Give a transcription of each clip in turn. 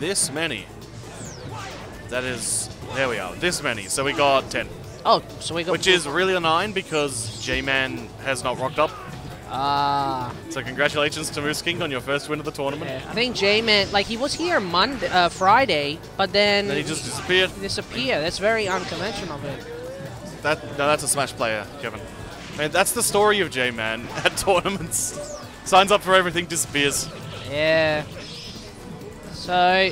this many. That is, there we are, this many. So we got 10. Oh, so we got... Which is really annoying because J-Man has not rocked up. So congratulations to Moose King on your first win of the tournament. Yeah, I think J-Man, like, he was here Friday, but then... Then he just disappeared. That's very unconventional of it. No, that's a Smash player, Kevin. Man, that's the story of J-Man at tournaments. Signs up for everything, disappears. Yeah. So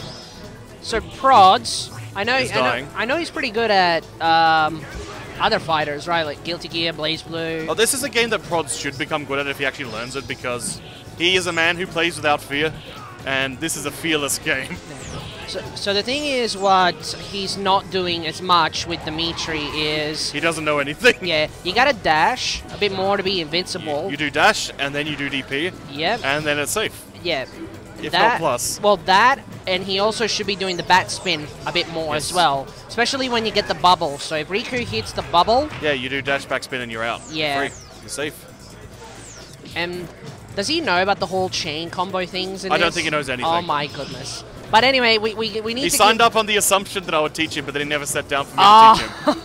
Prods, I know he's pretty good at other fighters, right? Like Guilty Gear, Blaze Blue. Oh, this is a game that Prods should become good at if he actually learns it, because he is a man who plays without fear, and this is a fearless game. So the thing is, what he's not doing as much with Dimitri is... He doesn't know anything. Yeah, you gotta dash a bit more to be invincible. You do dash, and then you do DP. Yep. And then it's safe. Yeah. If not plus. Well, that, and he also should be doing the bat spin a bit more as well. Especially when you get the bubble. So if Riku hits the bubble... Yeah, you do dash, back spin, and you're out. Yeah. Free. You're safe. And does he know about the whole chain combo things in I don't think he knows anything. Oh my goodness. But anyway, we need to... He signed up on the assumption that I would teach him, but then he never sat down for me to teach him.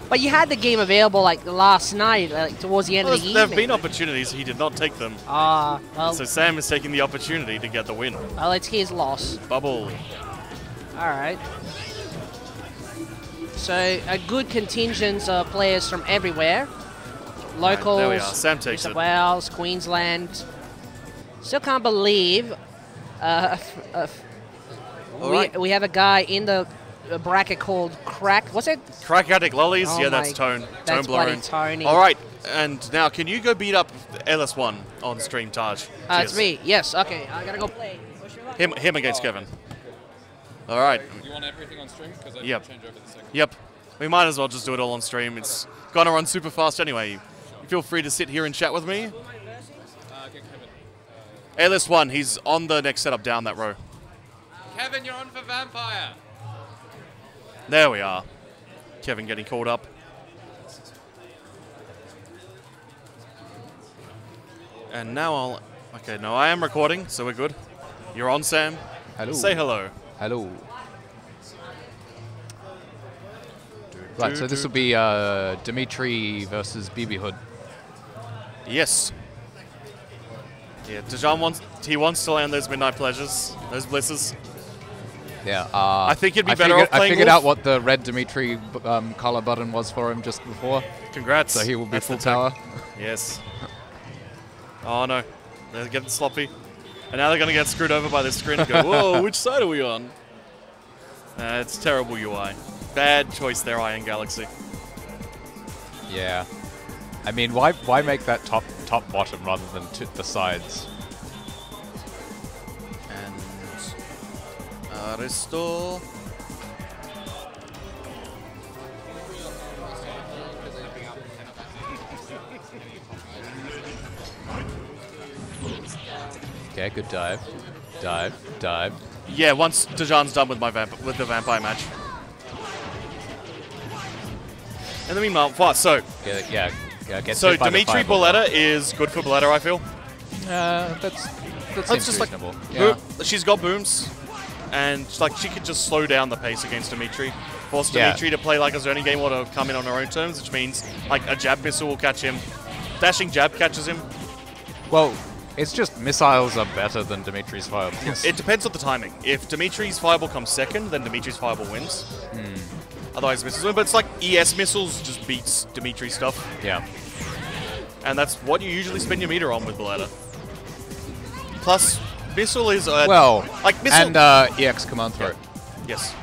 But you had the game available like last night, like towards the end of the evening. There have been opportunities, he did not take them. Well, so Sam is taking the opportunity to get the win. Well, it's his loss. Bubble. Alright. So, a good contingent of players from everywhere. Locals, there we are. Sam takes New South Wales, Queensland. Still can't believe we have a guy in the bracket called Crack. What's it? Crack Addict Lolis. Oh yeah, that's Tone. That's bloody Tony. All right, and now can you go beat up LS1 on stream, Taj? It's me. Yes. Okay. I gotta go play. Him against Kevin. All right. You want everything on stream? Because I yep. change over the second. Yep. We might as well just do it all on stream. It's gonna run super fast anyway. Feel free to sit here and chat with me. Get Kevin. LS1, he's on the next setup down that row. Kevin, you're on for Vampire. There we are. Kevin getting called up. And now I'll... Okay, no, I am recording, so we're good. You're on, Sam. Hello. Say hello. Hello. Right, so this will be Dimitri versus BB Hood. Yes. Yeah, Dejan wants to land those midnight pleasures, those blisses. Yeah. I think it'd be better off playing I figured Wolf. out what the red Dimitri color button was for him just before. Congrats. So he will be That's full the power. Yes. Oh no, they're getting sloppy. And now they're going to get screwed over by this screen and go, whoa, which side are we on? It's terrible UI. Bad choice there, Iron Galaxy. Yeah. I mean, why make that top bottom rather than the sides? And Aristo. Okay, good dive. Dive, dive. Yeah, once Dejan's done with the vampire match. In the meanwhile, what? So get so hit by Dimitri the fireball. Boletta is good for Boletta, I feel. That seems just reasonable. Like, she's got booms, and like she could just slow down the pace against Dimitri. Force Dimitri to play like a zoning game or to come in on her own terms, which means like a jab missile will catch him. Dashing jab catches him. Well, it's just missiles are better than Dimitri's fireballs. It depends on the timing. If Dimitri's fireball comes second, then Dimitri's fireball wins. Otherwise, missiles win. But it's like ES missiles just beats Dimitri's stuff. Yeah. And that's what you usually spend your meter on with Boletta. Plus, missile is like missile and EX command throw. Yes.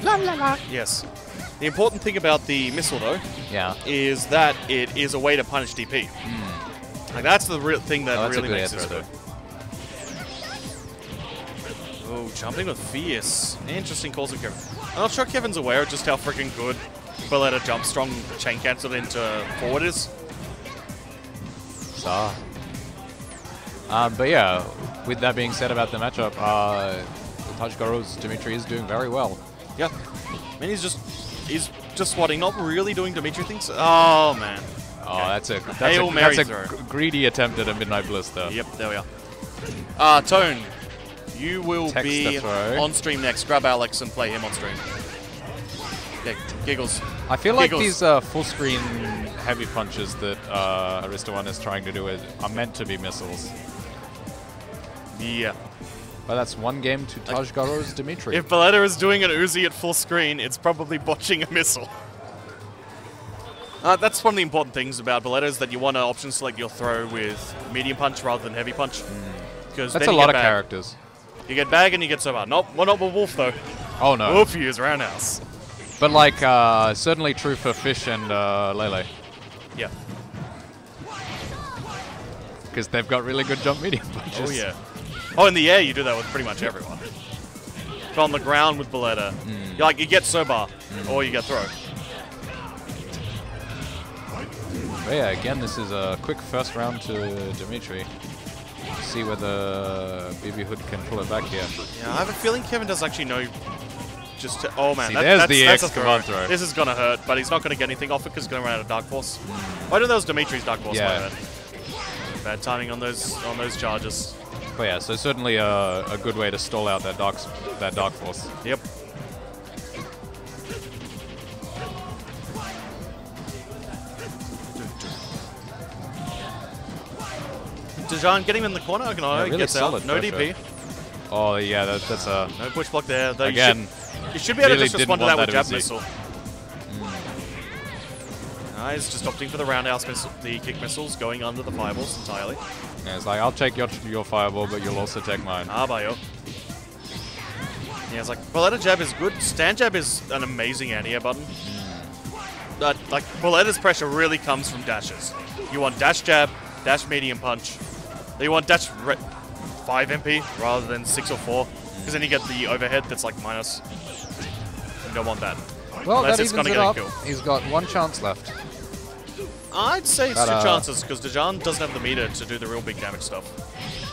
La la la. Yes. The important thing about the missile though, is that it is a way to punish DP. Like that's the real thing that really makes this good. Oh, jumping with fierce. Interesting calls of Kevin. I'm not sure Kevin's aware of just how freaking good Boletta jump strong chain cancel into forward is. But yeah, with that being said about the matchup, Taj Garou's Dimitri is doing very well. Yeah. I mean, he's just swatting, not really doing Dimitri things. Oh, man. Oh, okay. that's a greedy attempt at a Midnight Bliss, though. Yep, there we are. Tone. You will Text be the throw. on stream next. Grab Alex and play him on stream. Okay, Giggles. I feel like Giggles. these full screen heavy punches that Aristowan is trying to do are meant to be missiles. Yeah. But that's one game to Taj Garou's Dimitri. If Valletta is doing an Uzi at full screen, it's probably botching a missile. That's one of the important things about Valletta is that you want to option select your throw with medium punch rather than heavy punch. Because That's a lot of characters. You get bag and you get so hard. Nope, well, not with Wolf though. Oh no. Wolf use roundhouse. But like, certainly true for Fish and Lele. Yeah. Because they've got really good jump medium punches. Oh yeah. Oh, in the air you do that with pretty much everyone. But on the ground with Valletta, you get Sobar or you get throw. But yeah, again, this is a quick first round to Dimitri. See whether BB Hood can pull it back here. Yeah, I have a feeling Kevin does actually know. Just to, oh man, See, there's the that's X a command throw. This is gonna hurt, but he's not gonna get anything off it because he's gonna run out of Dark Force. Oh, I know that was Dimitri's Dark Force. Yeah. My bad. Bad timing on those charges. But yeah, so certainly a good way to stall out that Dark Force. Yep. Dejan, get him in the corner. Really gets out. solid No pressure. DP. Oh yeah, that's a No push block there. Though again. You should be able to really just respond to didn't that with want jab that missile. He's just opting for the roundhouse missile, the kick missiles, going under the fireballs entirely. Yeah, it's like, I'll take your fireball, but you'll also take mine. Bayo. Yeah, it's like, Valletta jab is good. Stand jab is an amazing anti-air button. Like, Valletta's pressure really comes from dashes. You want dash jab, dash medium punch. You want dash 5 MP rather than 6 or 4, because then you get the overhead that's like minus. You don't want that. Well, Unless that it's evens gonna it get a up. kill. He's got one chance left. I'd say it's But, 2 chances, because Dejan doesn't have the meter to do the real big damage stuff.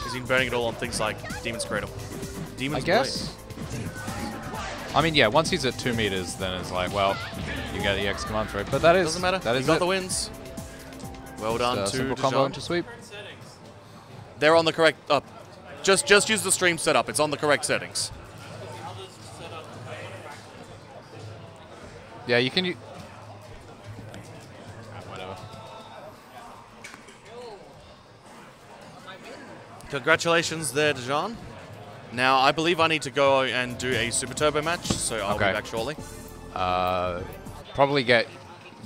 He's been burning it all on things like Demon's Cradle. Demon's I guess. I mean, yeah, once he's at 2 meters, then it's like, well, you get the X command throw. But that is Doesn't matter. That He is got it. the wins. Well done Just to simple combo into Dejan. sweep. They're on the correct. Just use the stream setup. It's on the correct settings. Yeah, you can. Whatever. Congratulations there, Dejan. Now, I believe I need to go and do a Super Turbo match, so I'll be back shortly. Probably get.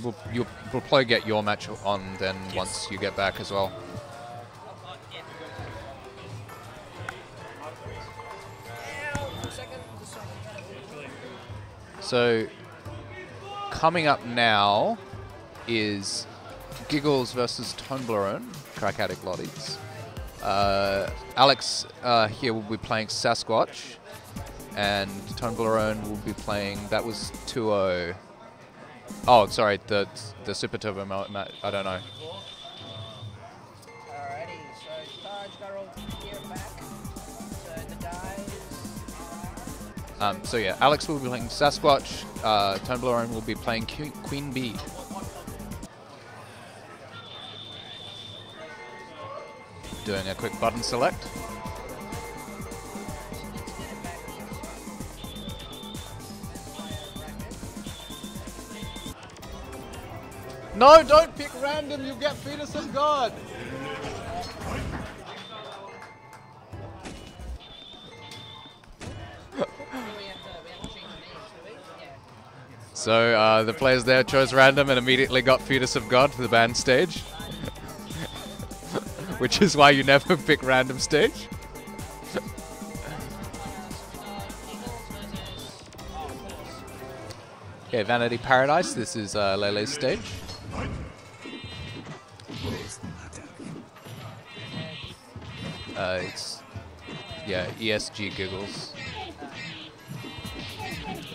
We'll probably get your match on then once you get back as well. So, coming up now is Giggles versus Toblerone, Crack Addict Lolis. Alex here will be playing Sasquatch, and Toblerone will be playing, that was 2-0. Oh, sorry, the Super Turbo match, I don't know. Alrighty, so Taj Garou here back. So the guys. So yeah, Alex will be playing Sasquatch, Toblerone will be playing Queen Bee. Doing a quick button select. No, don't pick random, you get Fetus of God! So the players there chose random and immediately got Fetus of God to the band stage. Which is why you never pick random stage. Okay, Vanity Paradise, this is Lele's stage. It's, yeah, ESG Giggles.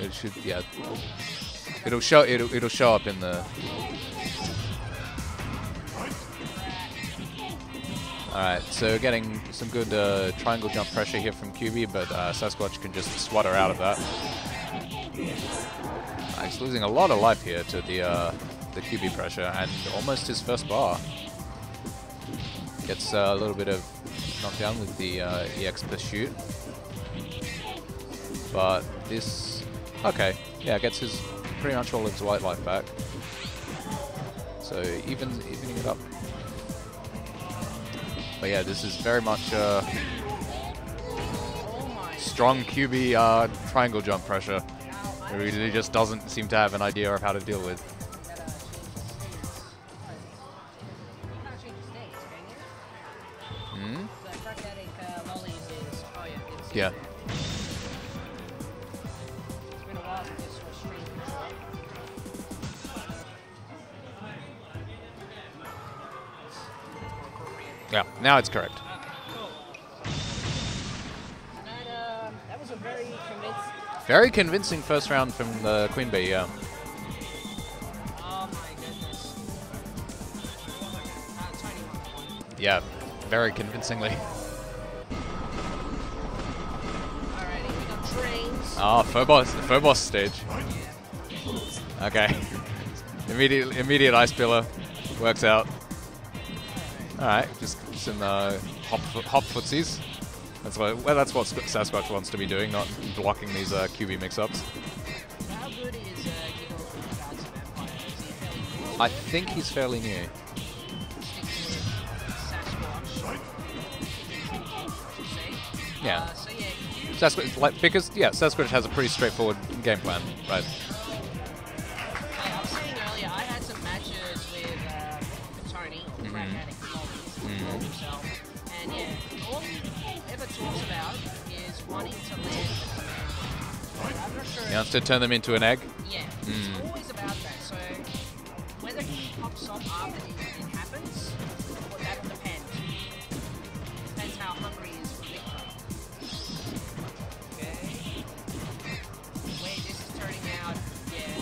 It should, yeah. It'll show up in the. Alright, so getting some good triangle jump pressure here from QB, but Sasquatch can just swat her out of that. He's losing a lot of life here to the QB pressure, and almost his first bar. Gets a little bit of knockdown with the EX pursuit. But this, okay, yeah, gets his pretty much all his white life back. So evening it up. But yeah, this is very much strong QB triangle jump pressure. He really just doesn't seem to have an idea of how to deal with. Hmm? Yeah. Yeah, now it's correct. That was a very convincing. Very convincing first round from the Queen Bee, yeah. Oh my goodness. Yeah, very convincingly. Alrighty, we got trains. Ah, Phobos stage. Okay. Immediate ice pillar. Works out. Alright, just some hop footsies. That's what Sasquatch wants to be doing, not blocking these QB mix-ups. How good is Giggles with regards to Vampire? Is he fairly new? I think he's fairly new. Yeah. So yeah. Sasquatch, like, because Sasquatch has a pretty straightforward game plan, right? I was saying earlier, I had some matches with Tony, or Crack Addict, himself, and yeah, all he ever talks about is wanting to land the command. I'm not sure. He wants to turn them into an egg? Yeah, it's always about that. So whether he pops up after it happens, well, that'll depend. Depends how hungry he is for victory. Okay. The way this is turning out, yeah.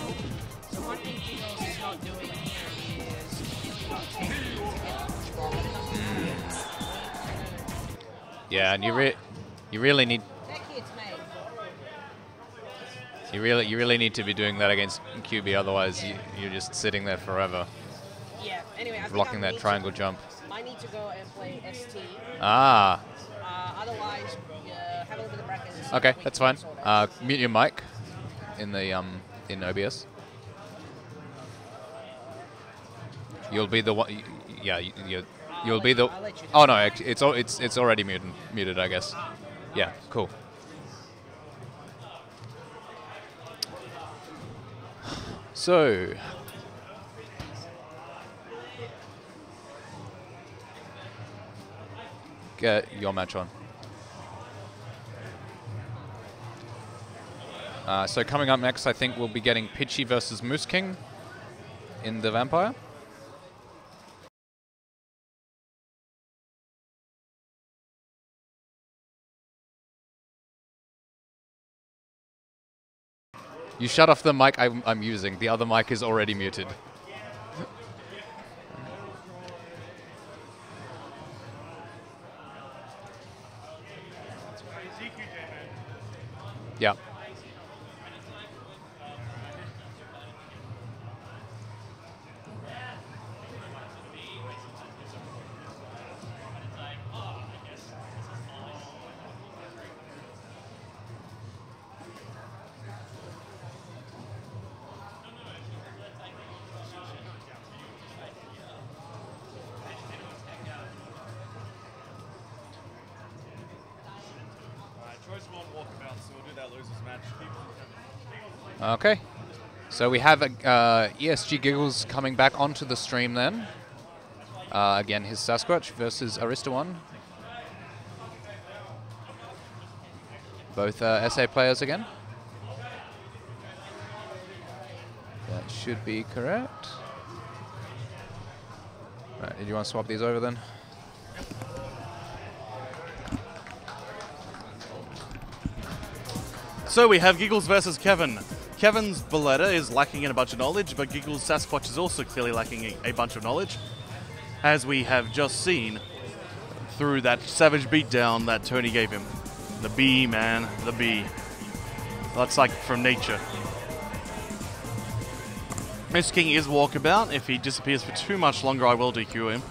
So one thing Giggles is not doing here is really not taking to get the ball. Yeah, and you really need That kid's made. you really need to be doing that against QB, otherwise you're just sitting there forever. Yeah. Anyway, I blocking think that triangle jump. I need to go and play ST. Ah. Otherwise, have a look at the brackets. Okay, that's fine. Mute your mic in the in OBS. You'll be the one. Yeah, you'll be the. I'll let you Oh no, it's already muted, I guess. Yeah, cool. So. Get your match on. So coming up next, I think we'll be getting Pichy versus Moose King in the Vampire. You shut off the mic I'm using. The other mic is already muted. Yeah. Okay, so we have ESG Giggles coming back onto the stream then. Again, his Sasquatch versus Aristowan. Both SA players again. That should be correct. Right, did you want to swap these over then? So we have Giggles versus Kevin. Kevin's Boletta is lacking in a bunch of knowledge, but Giggles' Sasquatch is also clearly lacking a bunch of knowledge, as we have just seen through that savage beatdown that Tony gave him. The bee, man, the bee. That's like from nature. Mr. King is walkabout. If he disappears for too much longer, I will DQ him,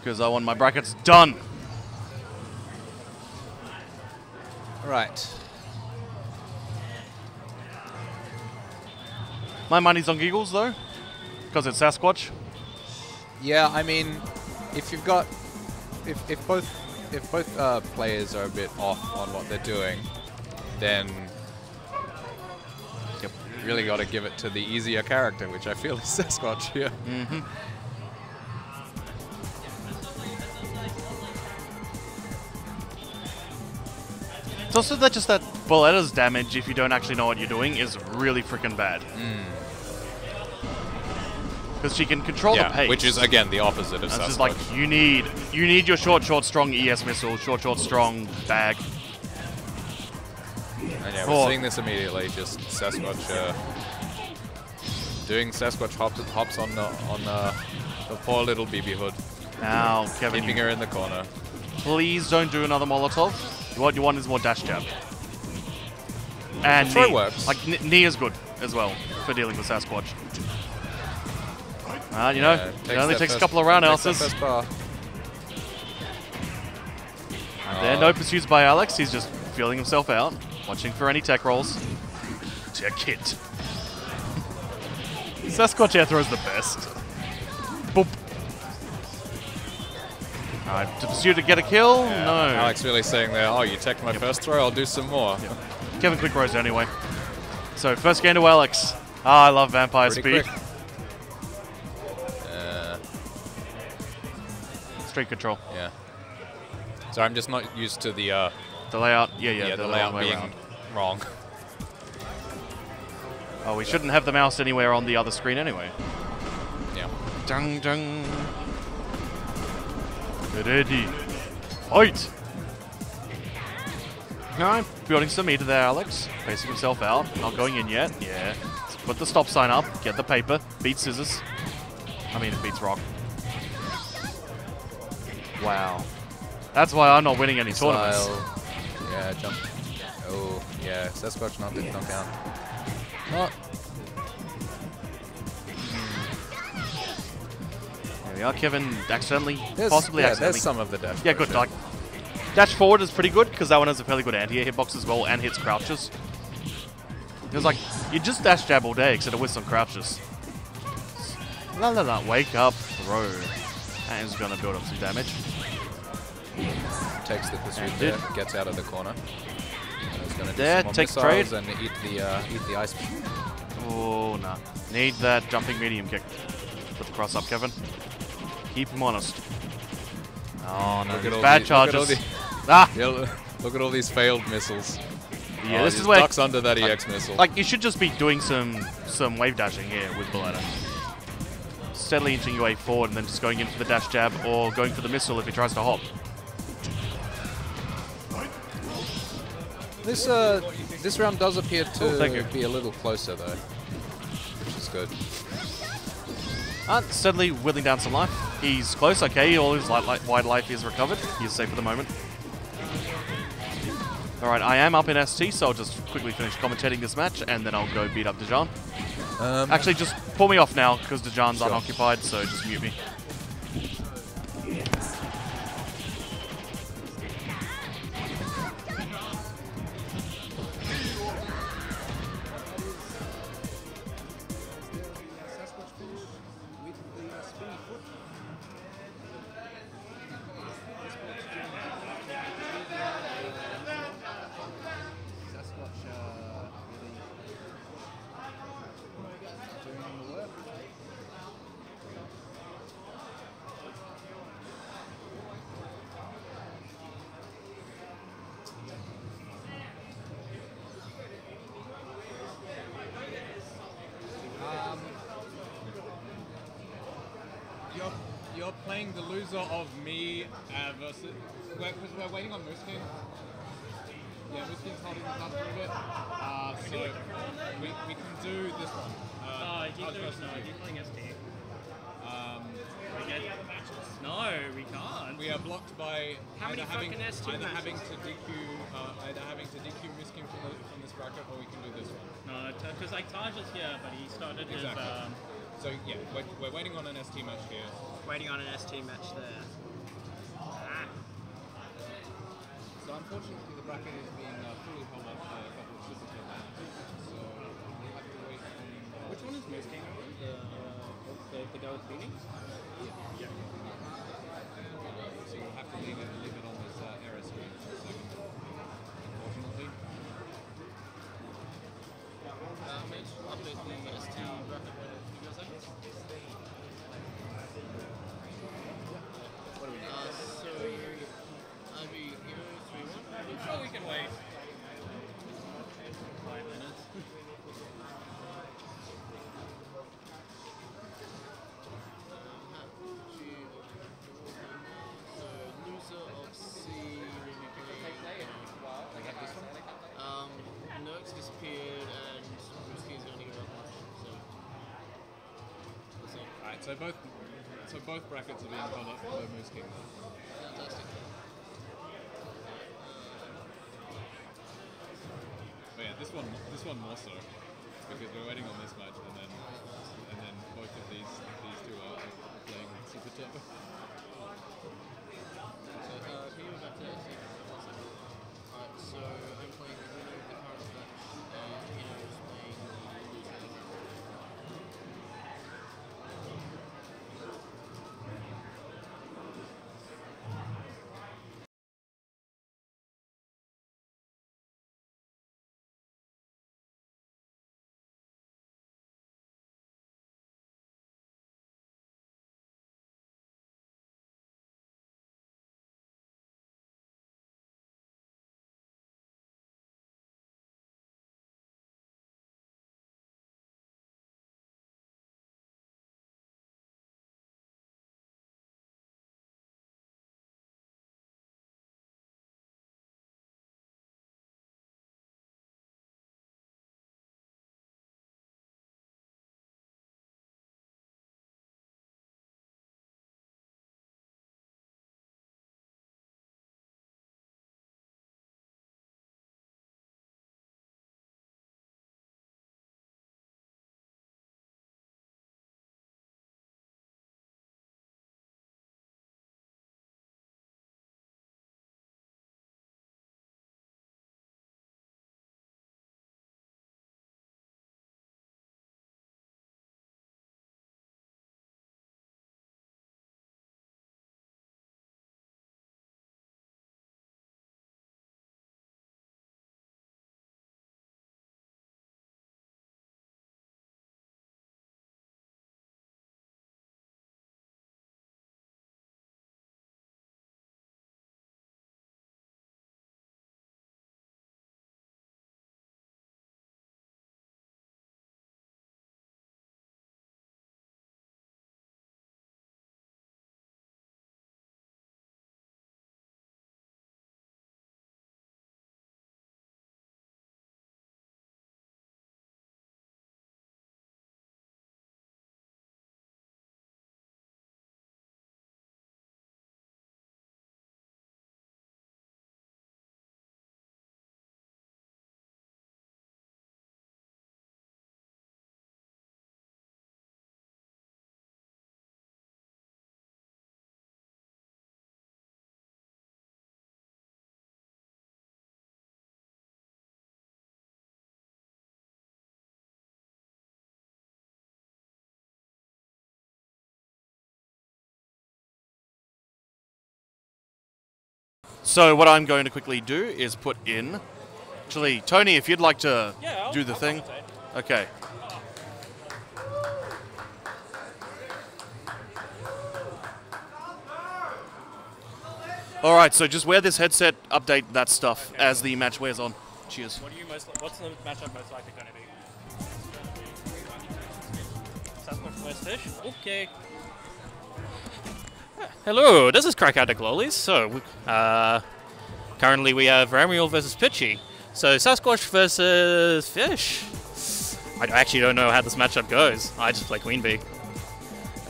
because I want my brackets done. Right. My money's on Giggles though, because it's Sasquatch. Yeah, I mean, if you've got, if both players are a bit off on what they're doing, then you really got to give it to the easier character, which I feel is Sasquatch here. Mm-hmm. It's also that just that Boletta's damage, if you don't actually know what you're doing, is really freaking bad. Because she can control the pace. Which is, again, the opposite of Sasquatch. It's just like, you need your short, strong ES missile, short, strong bag. And yeah, we're seeing this immediately, just Sasquatch doing Sasquatch hops on the poor little BB Hood. Now, Kevin, keeping her in the corner. Please don't do another Molotov. What you want is more dash jab. And the throw knee. works. Like, knee is good as well for dealing with Sasquatch. You know, it only takes a couple of roundhouses. There, no pursuits by Alex. He's just feeling himself out, watching for any tech rolls. Tech hit. Sasquatch air throw is the best. Boop. Alright, to pursue to get a kill? Yeah, no. Alex really saying there, oh, you teched my first throw, I'll do some more. Yep. Kevin quick rose anyway. So, first game to Alex. I love Vampire Pretty speed. quick. Street control. Yeah. So I'm just not used to the layout. Yeah, the layout being wrong. Oh, we shouldn't have the mouse anywhere on the other screen anyway. Yeah. Dung dung. Ready. Fight! No, building some meter there, Alex. Facing himself out. Not going in yet. Yeah. Let's put the stop sign up. Get the paper. Beat scissors. I mean, it beats rock. Wow. That's why I'm not winning any tournaments. Yeah, jump. Oh, yeah. Sasquatch not knocked down. Not. There we are, Kevin. Accidentally, possibly accidentally. There's some of the dash. Yeah, good. Like, dash forward is pretty good because that one has a fairly good anti-air hitbox as well and hits crouches. It was like, you just dash jab all day except with some crouches. La la la, wake up, throw. That is going to build up some damage. Takes the pursuit there, gets out of the corner. He's going to do there, some takes more trade. missiles and eat the ice. Oh, nah. Need that jumping medium kick. Put the cross up, Kevin. Keep him honest. Oh, no. These bad charges. Look at all these failed missiles. Yeah, this is where ducks under that EX missile. Like, you should just be doing some wave dashing here with Boletta. Steadily inching your way forward and then just going in for the dash jab or going for the missile if he tries to hop. This round does appear to Oh, be a little closer though, which is good. Steadily whittling down some life. He's close, okay, all his wide life is recovered. He's safe for the moment. Alright, I am up in ST, so I'll just quickly finish commentating this match and then I'll go beat up Dejan. Actually, just pull me off now because Dejan's unoccupied, so just mute me. You're playing the loser of me versus... Because we're waiting on Moose King. Yeah, Moose King's holding us up for a bit. So we can do this one. He's playing ST. We get matches. No, we can't. We are blocked by How having many fucking ST having to DQ Moose King from this bracket, or we can do this one. No, because like Taj is here, but he started his... So yeah, we're waiting on an ST match here. Waiting on an ST match there. So unfortunately the bracket is being fully held up by a couple of physical matches. So we'll have to wait on... Which one is no cleaning? So we'll have to leave it on this error screen for a second, unfortunately. Mitch, update the ST graphic when you guys like. So, I'll be here 3-1. Oh, we can wait. 5 minutes. So, loser of C Like have this one? Noak's disappeared and Ruski's going to give up much. So, we'll see. Alright, so both brackets are being filled up for Moose King then. Fantastic. But yeah, this one more so, because we're waiting on this match, and then both of these two are playing Super Turbo. So, can you go back to that? Alright, so I'm playing the winner of the current match, and Hino is playing the loser of the current match. So what I'm going to quickly do is put in. Actually, Tony, if you'd like to do the thing. Okay. All right, so just wear this headset, update that stuff as the match wears on. Cheers. What's the matchup most likely going to be? Sasquatch vs. Fish? Okay. Hello, this is Crack Addict Lolis. So, currently we have Ramiel versus Pichy. So, Sasquatch versus Fish. I actually don't know how this matchup goes. I just play Queen Bee.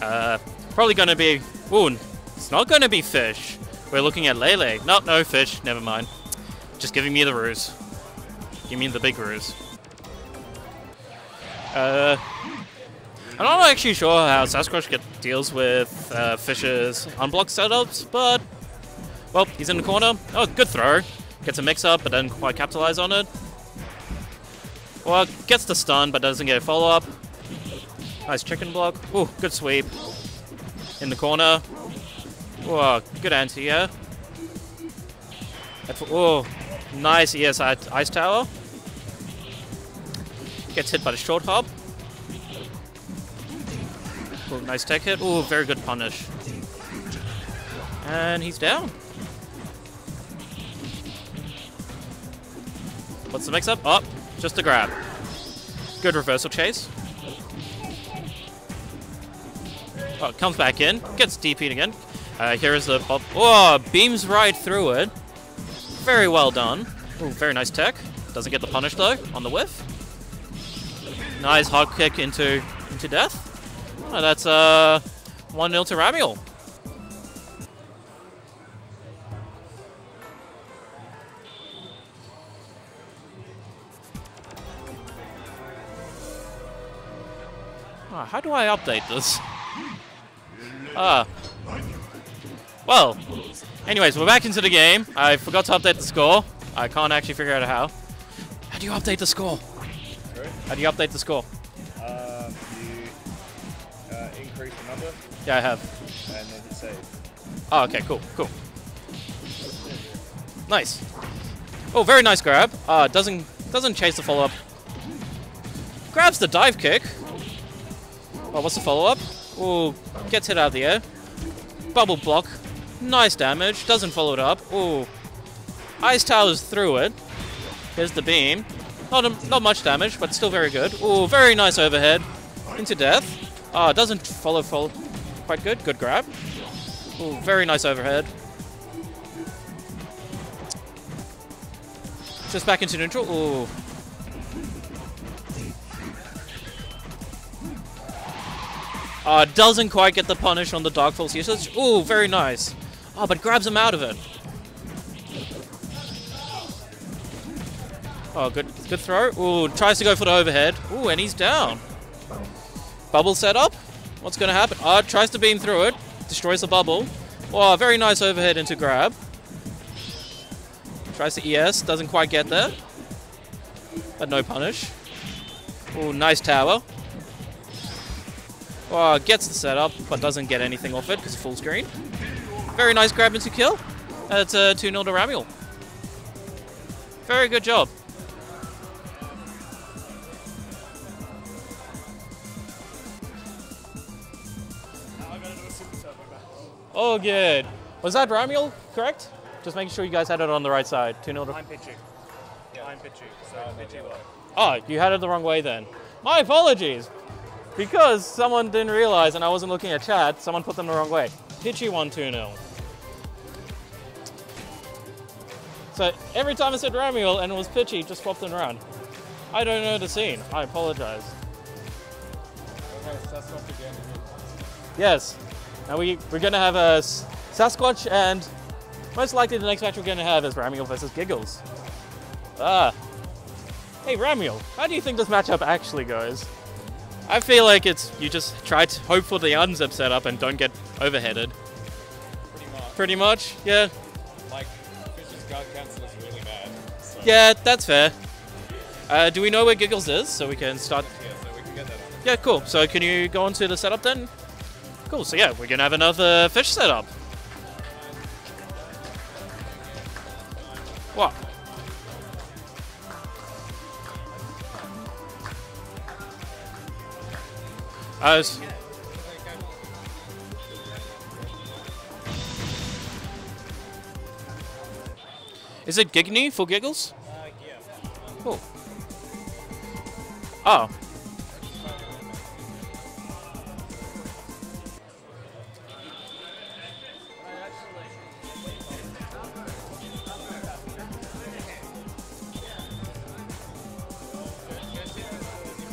Probably going to be... Ooh, it's not going to be Fish. We're looking at Lele. No, Fish. Never mind. Just giving me the ruse. Give me the big ruse. I'm not actually sure how Sasquatch deals with Fish's unblocked setups, but... Well, he's in the corner. Oh, good throw. Gets a mix-up, but doesn't quite capitalize on it. Well, gets the stun, but doesn't get a follow-up. Nice chicken block. Ooh, good sweep. In the corner. Whoa, good anti-air. Oh, nice ES ice tower. Gets hit by the short hop. Ooh, nice tech hit. Ooh, very good punish. And he's down. What's the mix-up? Oh, just a grab. Good reversal chase. Oh, comes back in. Gets DP'd again. Here is the pop. Oh, beams right through it. Very well done. Ooh, very nice tech. Doesn't get the punish though on the whiff. Nice hard kick into death. Oh, that's 1-0 to Ramiel. Oh, how do I update this? Well, anyways, we're back into the game. I forgot to update the score. I can't actually figure out how. How do you update the score? Sorry? How do you update the score? You increase the number Yeah, I have. and then hit save. Oh, okay, cool. Nice. Oh, very nice grab. Doesn't chase the follow-up. Grabs the dive kick. Oh, what's the follow-up? Oh, gets hit out of the air. Bubble block. Nice damage. Doesn't follow it up. Oh, ice towers through it. Here's the beam. Not much damage, but still very good. Oh, very nice overhead into death. Doesn't follow quite good. Good grab. Oh, very nice overhead. Just back into neutral. Oh. Doesn't quite get the punish on the Dark Force usage. Ooh, very nice. Oh, but grabs him out of it. Oh, good throw. Ooh, tries to go for the overhead. Ooh, and he's down. Bubble setup. What's going to happen? Tries to beam through it. Destroys the bubble. Oh, very nice overhead into grab. Tries to ES. Doesn't quite get there. But no punish. Ooh, nice tower. Oh, gets the setup, but doesn't get anything off it because full screen. Very nice grab into kill. That's 2-0 to Ramiel. Very good job. Oh, good. Was that Ramiel, correct? Just making sure you guys had it on the right side. 2-0 to... I'm Pichy. Yeah, I'm Pichy. So Pichy won. Oh, you had it the wrong way then. My apologies. Because someone didn't realize and I wasn't looking at chat, someone put them the wrong way. Pichy won 2-0. So every time I said Ramiel and it was Pichy, just swapped them around. I don't know the scene. I apologize. Okay, Sasquatch again. Yes. Now we're going to have a Sasquatch, and most likely the next match we're going to have is Ramiel versus Giggles. Hey Ramiel, how do you think this matchup actually goes? I feel like you just try to hope for the unzip setup and don't get overheaded. Pretty much, yeah. Like, Fish's guard cancel is really bad. So. Yeah, that's fair. Do we know where Giggles is so we can start? Yeah, so we can get that on. Yeah, cool. So can you go on to the setup then? Cool, so yeah, we're gonna have another fish setup. What? Is it Gigny for Giggles? Yeah. Cool. Oh.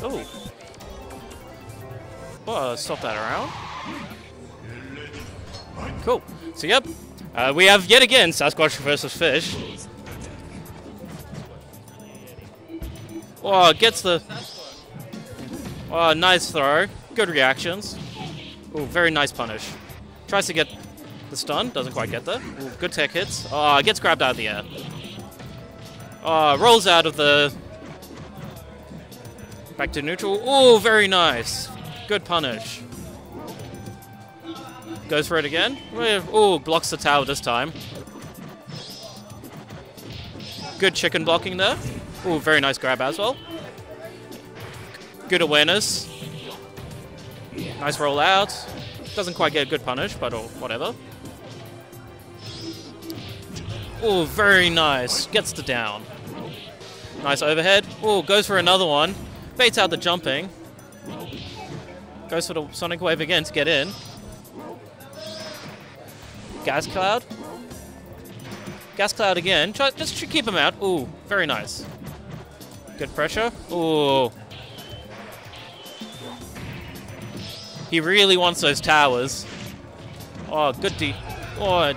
Oh. Well, stop that around. Cool. So, yep. We have yet again Sasquatch versus Fish. Oh, gets the... Oh, nice throw. Good reactions. Oh, very nice punish. Tries to get the stun. Doesn't quite get there. Ooh, good tech hits. Oh, gets grabbed out of the air. Oh, rolls out of the... Back to neutral. Oh, very nice. Good punish. Goes for it again. Oh, blocks the tower this time. Good chicken blocking there. Oh, very nice grab as well. Good awareness. Nice roll out. Doesn't quite get a good punish, but whatever. Oh, very nice. Gets the down. Nice overhead. Oh, goes for another one. Baits out the jumping. Goes for the Sonic Wave again to get in. Gas Cloud. Gas Cloud again. Just to keep him out. Ooh, very nice. Good pressure. Ooh. He really wants those towers. Oh, good D. Oh,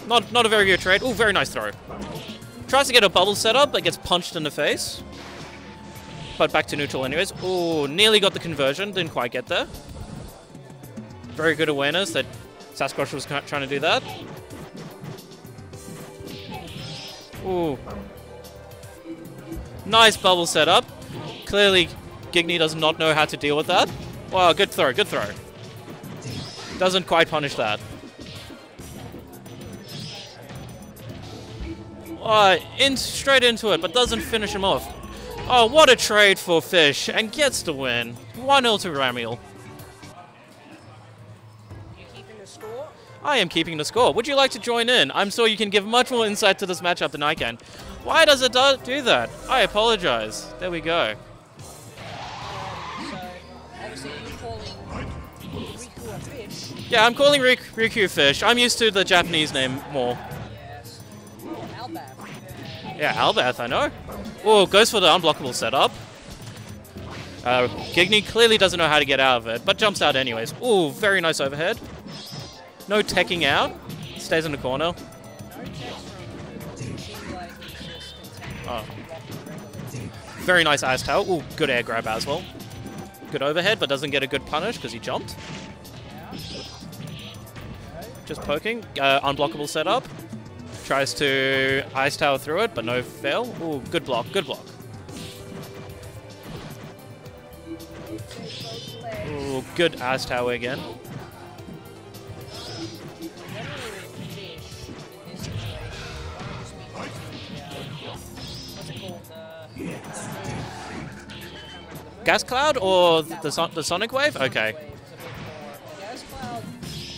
not a very good trade. Ooh, very nice throw. Tries to get a bubble set up, but gets punched in the face. But back to neutral anyways. Ooh, nearly got the conversion. Didn't quite get there. Very good awareness that Sasquatch was trying to do that. Ooh. Nice bubble setup. Clearly, Gigny does not know how to deal with that. Wow, good throw, good throw. Doesn't quite punish that. Straight into it, but doesn't finish him off. Oh, what a trade for Fish, and gets the win. 1-0 to Ramiel. You keeping the score? I am keeping the score. Would you like to join in? I'm sure you can give much more insight to this matchup than I can. Why does it do that? I apologize. There we go. So, obviously you're calling Riku a fish. Yeah, I'm calling Riku Fish. I'm used to the Japanese name more. Yes. Albath. Yeah, Albath, I know. Oh, goes for the unblockable setup. Gigny clearly doesn't know how to get out of it, but jumps out anyways. Ooh, very nice overhead. No teching out. Stays in the corner. No text from seems like he's just content with Oh. blocking regularly. Very nice ice tower. Ooh, good air grab as well. Good overhead, but doesn't get a good punish because he jumped. Just poking. Unblockable setup. Tries to ice tower through it, but no fail. Ooh, good block, good block. Ooh, good ice tower again. Gas Cloud or the Sonic Wave? Okay. Gas Cloud,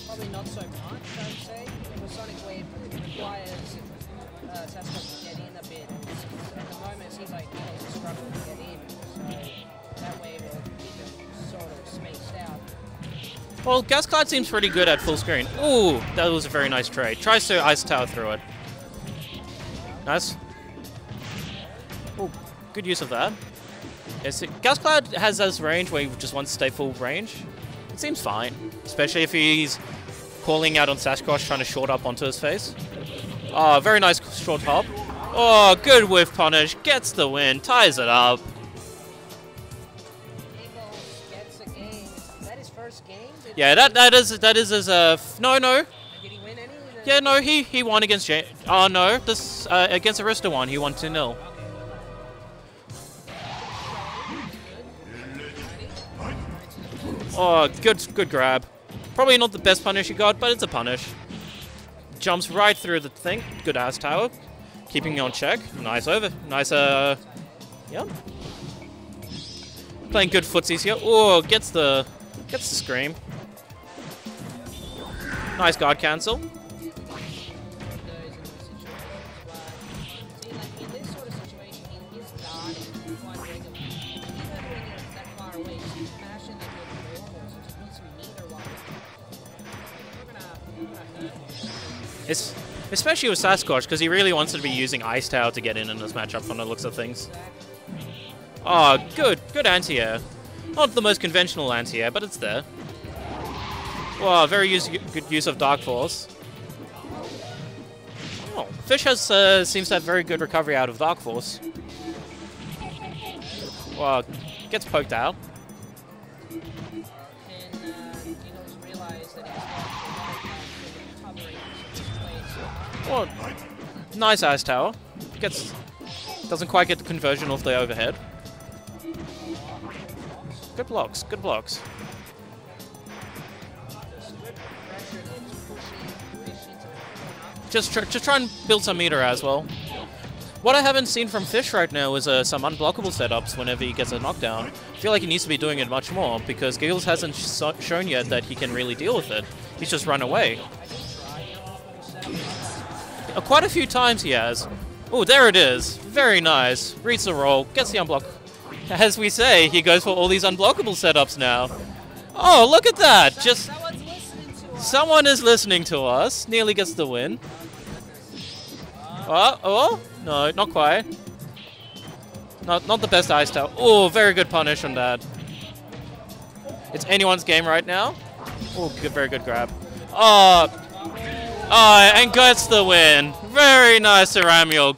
probably not so much, I'd say. With Sonic Wave, it requires Sasquatch to get in a bit. At the moment, it seems like he's struggling to get in, so that way will keep him sort of spaced out. Well, Gas Cloud seems pretty good at full screen. Ooh, that was a very nice trade. Tries to ice tower through it. Nice. Ooh, good use of that. Yes, Gas Cloud has this range where he just wants to stay full range. It seems fine, especially if he's calling out on Sasquatch trying to short up onto his face. Oh, very nice short hop. Oh, good whiff punish. Gets the win. Ties it up. Giggles gets a game. Is that his first game? Yeah, that is his no. Did he win any? Yeah, no, he won against oh no, this against Aristowan he won 2-0. Oh, good grab. Probably not the best punish he got, but it's a punish. Jumps right through the thing. Good ass tower. Keeping me on check. Nice yeah. Playing good footsies here. Oh, gets the scream. Nice guard cancel. Especially with Sasquatch, because he really wants to be using Ice Tower to get in this matchup from the looks of things. Oh, good anti-air. Not the most conventional anti-air, but it's there. Wow, very good use of Dark Force. Oh, Fish has seems to have very good recovery out of Dark Force. Wow, gets poked out. Oh, nice ice tower. Doesn't quite get the conversion off the overhead. Good blocks, good blocks. Just try and build some meter as well. What I haven't seen from Fish right now is some unblockable setups whenever he gets a knockdown. I feel like he needs to be doing it much more because Giggles hasn't shown yet that he can really deal with it. He's just run away. Quite a few times he has. Oh, there it is. Very nice. Reads the roll, gets the unblock. As we say, he goes for all these unblockable setups now. Oh, look at that! Just someone is listening to us. Nearly gets the win. Oh, no, not quite. Not the best ice tower. Oh, very good punish on that. It's anyone's game right now. Oh, good, very good grab. Oh, and gets the win. Very nice, Ramiel.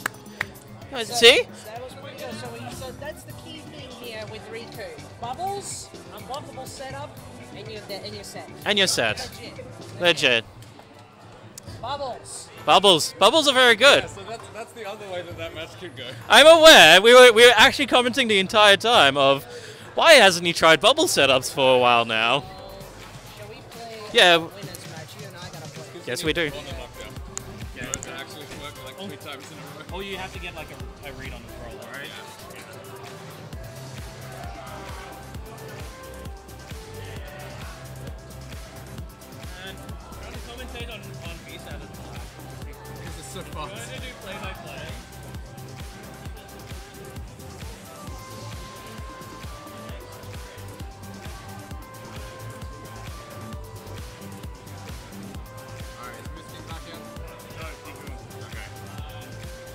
See? That was pretty good. So that's the key thing here with Riku. Bubbles, unblockable setup, and you're set. And you're set. Legit. Bubbles. Bubbles are very good. Yeah, so that's the other way that match could go. I'm aware. We were actually commenting the entire time of why hasn't he tried bubble setups for a while now? Shall we play Yeah. winners match? You and I gotta play. Yes, we do. On the knockdown. Yeah, it actually worked like 3 times in a row. Oh, you have to get like a read on the throw, right? And trying to commentate on VSAT as well. Because it's so I'm fast. going to do play-by-play. Alright, is Mystic back in? No, keep going. Okay.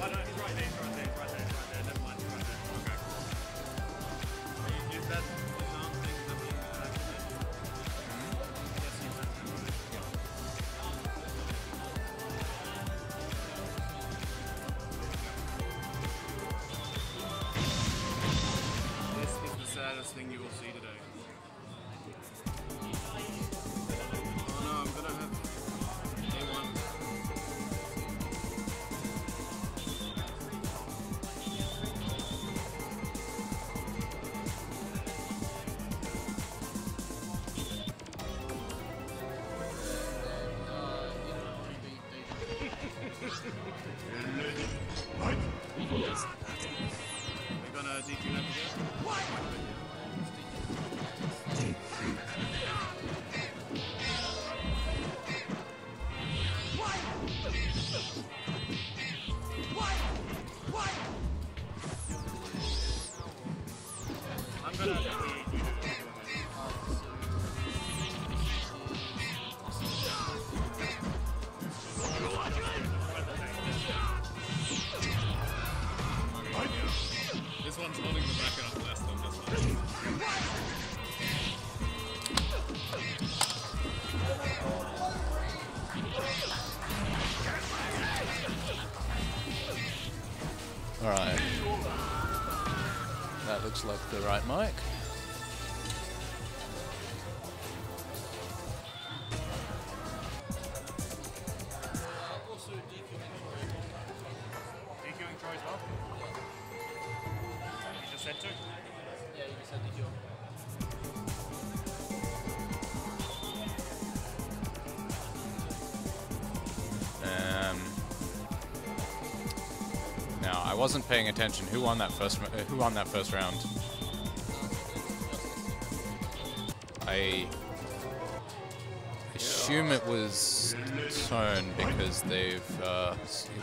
Oh no, he's right there, he's right there, he's right there, he's right there. Never mind, he's right there. Okay. Is that disarm thing that we activated? Yes, you have to. This is the saddest thing you will see today. Oh no, I'm gonna have A1. We're gonna DQ that again. I'm gonna DQ This one's holding the back up less than this one. Alright. That looks like the right mic. DQing Troy as well. You just said two. Yeah, you just had to heal. Now I wasn't paying attention. Who won that first round? I assume it was Tone because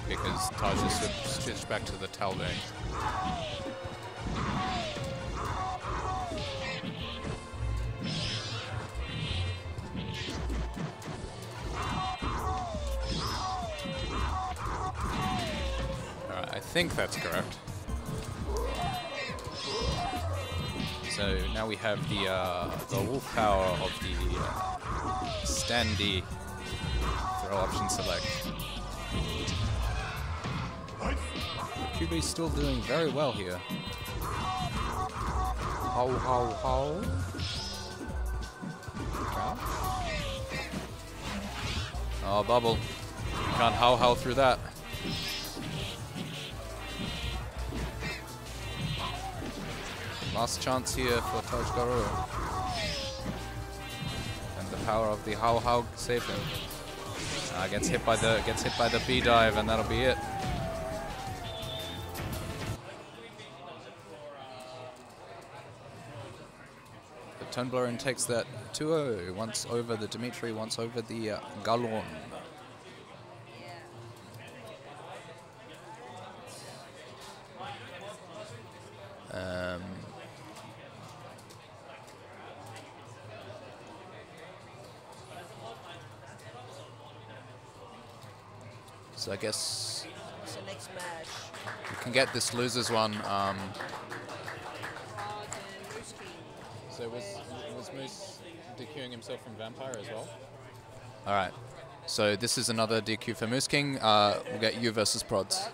because Taj has switched back to the Talbane. I think that's correct. So now we have the wolf power of the standee throw option select. QB's still doing very well here. How, how? Oh, bubble. You can't how through that. Last chance here for Taj Garou. And the power of the how saved him. Gets hit by the B dive, and that'll be it. The Toneblower takes that 2-0. Once over the Dimitri, once over the Galon. So I guess So next match, we can get this losers one. Prods and Moose King. So was Moose DQing himself from Vampire as well? All right. So this is another DQ for Moose King. We'll get you versus Prods.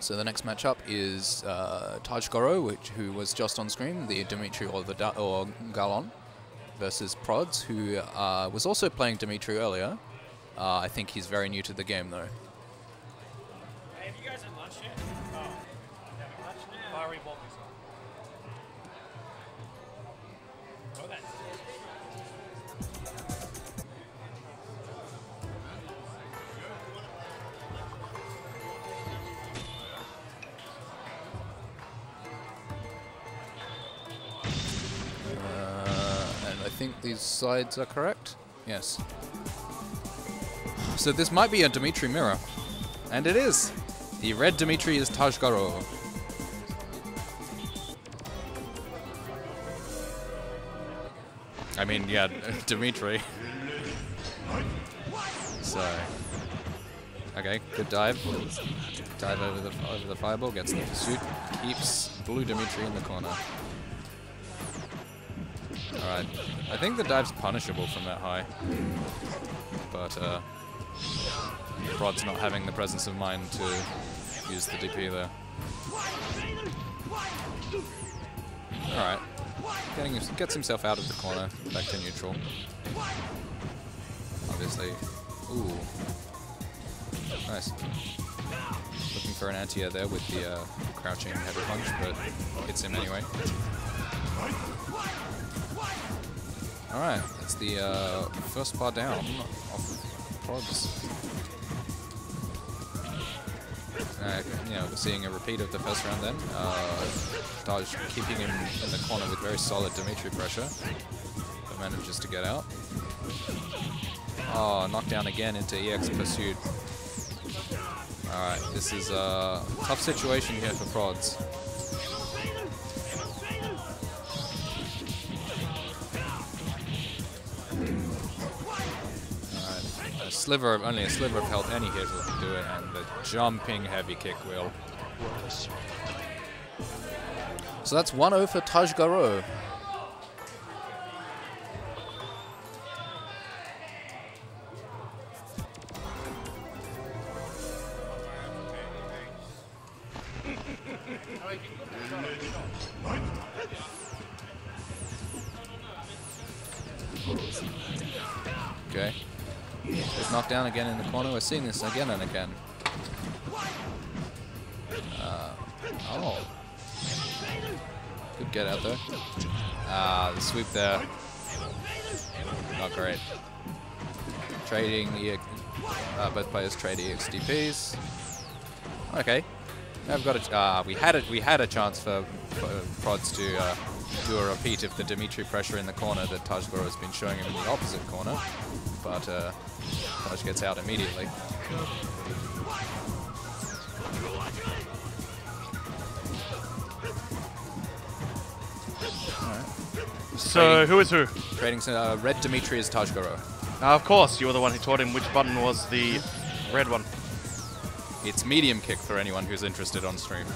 So the next matchup is Taj Garou, who was just on screen, the Dimitri or Galon, versus Prods, who was also playing Dimitri earlier. I think he's very new to the game, though. Hey, have you guys had lunch yet? Oh, having lunch now? I already bought me some. Oh, that. And I think these sides are correct. Yes. So this might be a Dimitri mirror. And it is. The red Dimitri is Taj Garou. I mean, yeah, Dimitri. So, okay, good dive. Dive over the fireball, gets the pursuit, keeps blue Dimitri in the corner. Alright, I think the dive's punishable from that high. But, Rod's not having the presence of mind to use the DP there. Alright. Gets himself out of the corner, back to neutral. Obviously. Ooh. Nice. Looking for an anti-air there with the crouching header punch, but hits him anyway. Alright, that's the first bar down of Prods. You know, seeing a repeat of the first round then. Taj keeping him in the corner with very solid Dimitri pressure, but manages to get out. Oh, knockdown again into EX pursuit. Alright, this is a tough situation here for Prods. Only a sliver of health, any hit will do it, and the jumping heavy kick will. So that's 1-0 for Taj Garou. Okay. There's knockdown again in the corner. We're seeing this again and again. Oh. Good get out there. The sweep there. Not great. Trading EX, both players trade EX DPs. Okay. Now we've got a we had a chance for Prods to do a repeat of the Dimitri pressure in the corner that Taj Garou has been showing him in the opposite corner, but Taj gets out immediately. So, who is who? Trading red Dimitri is Taj Garou. Of course, you were the one who taught him which button was the red one. It's medium kick for anyone who's interested on stream.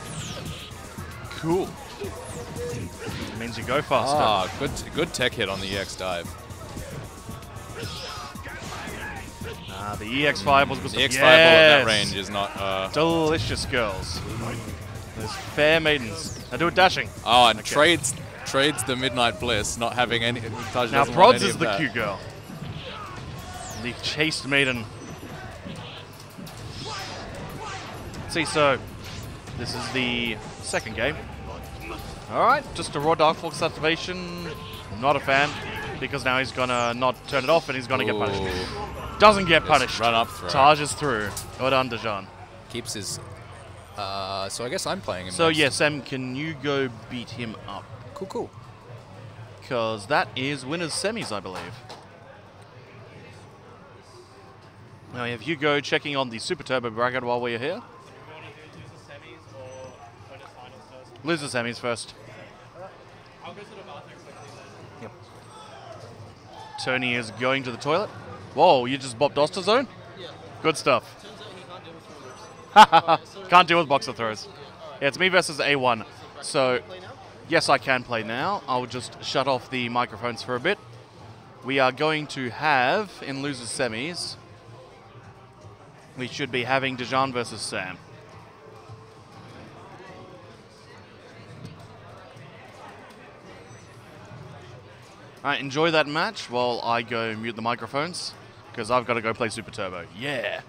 Cool. It means you go faster. Ah, good tech hit on the EX dive. The EX fireball was the EX fireball at that range is not delicious, girls. Those fair maidens. Now do a dashing. Oh, and trades the Midnight Bliss, not having any. Taj now Prods is the cute girl. The chaste maiden. See, so this is the Second game. Alright, just a raw Dark Force activation. Not a fan, because now he's gonna not turn it off and he's gonna get punished. Doesn't get punished. Run up throw. Taj is through. Well done, Dejan. Keeps his... so I guess I'm playing him So next. yeah, Sam, can you go beat him up? Cool, cool. Because that is winners semis, I believe. Now we have Hugo checking on the Super Turbo bracket while we're here. Do you want to do loser semis or winners finals first? Loser semis first. I'll go to the bathroom quickly then. Tony is going to the toilet. Whoa, you just bopped Oster Zone? Yeah. Good stuff. Turns out he can't deal with throwers. Alright, so Can't deal with boxer throws. alright. Yeah, it's me versus A1. So, Play now? yes, I can play now. I'll just shut off the microphones for a bit. We are going to have, in losers semis, we should be having Dejan versus Sam. Alright, enjoy that match while I go mute the microphones, because I've got to go play Super Turbo. Yeah!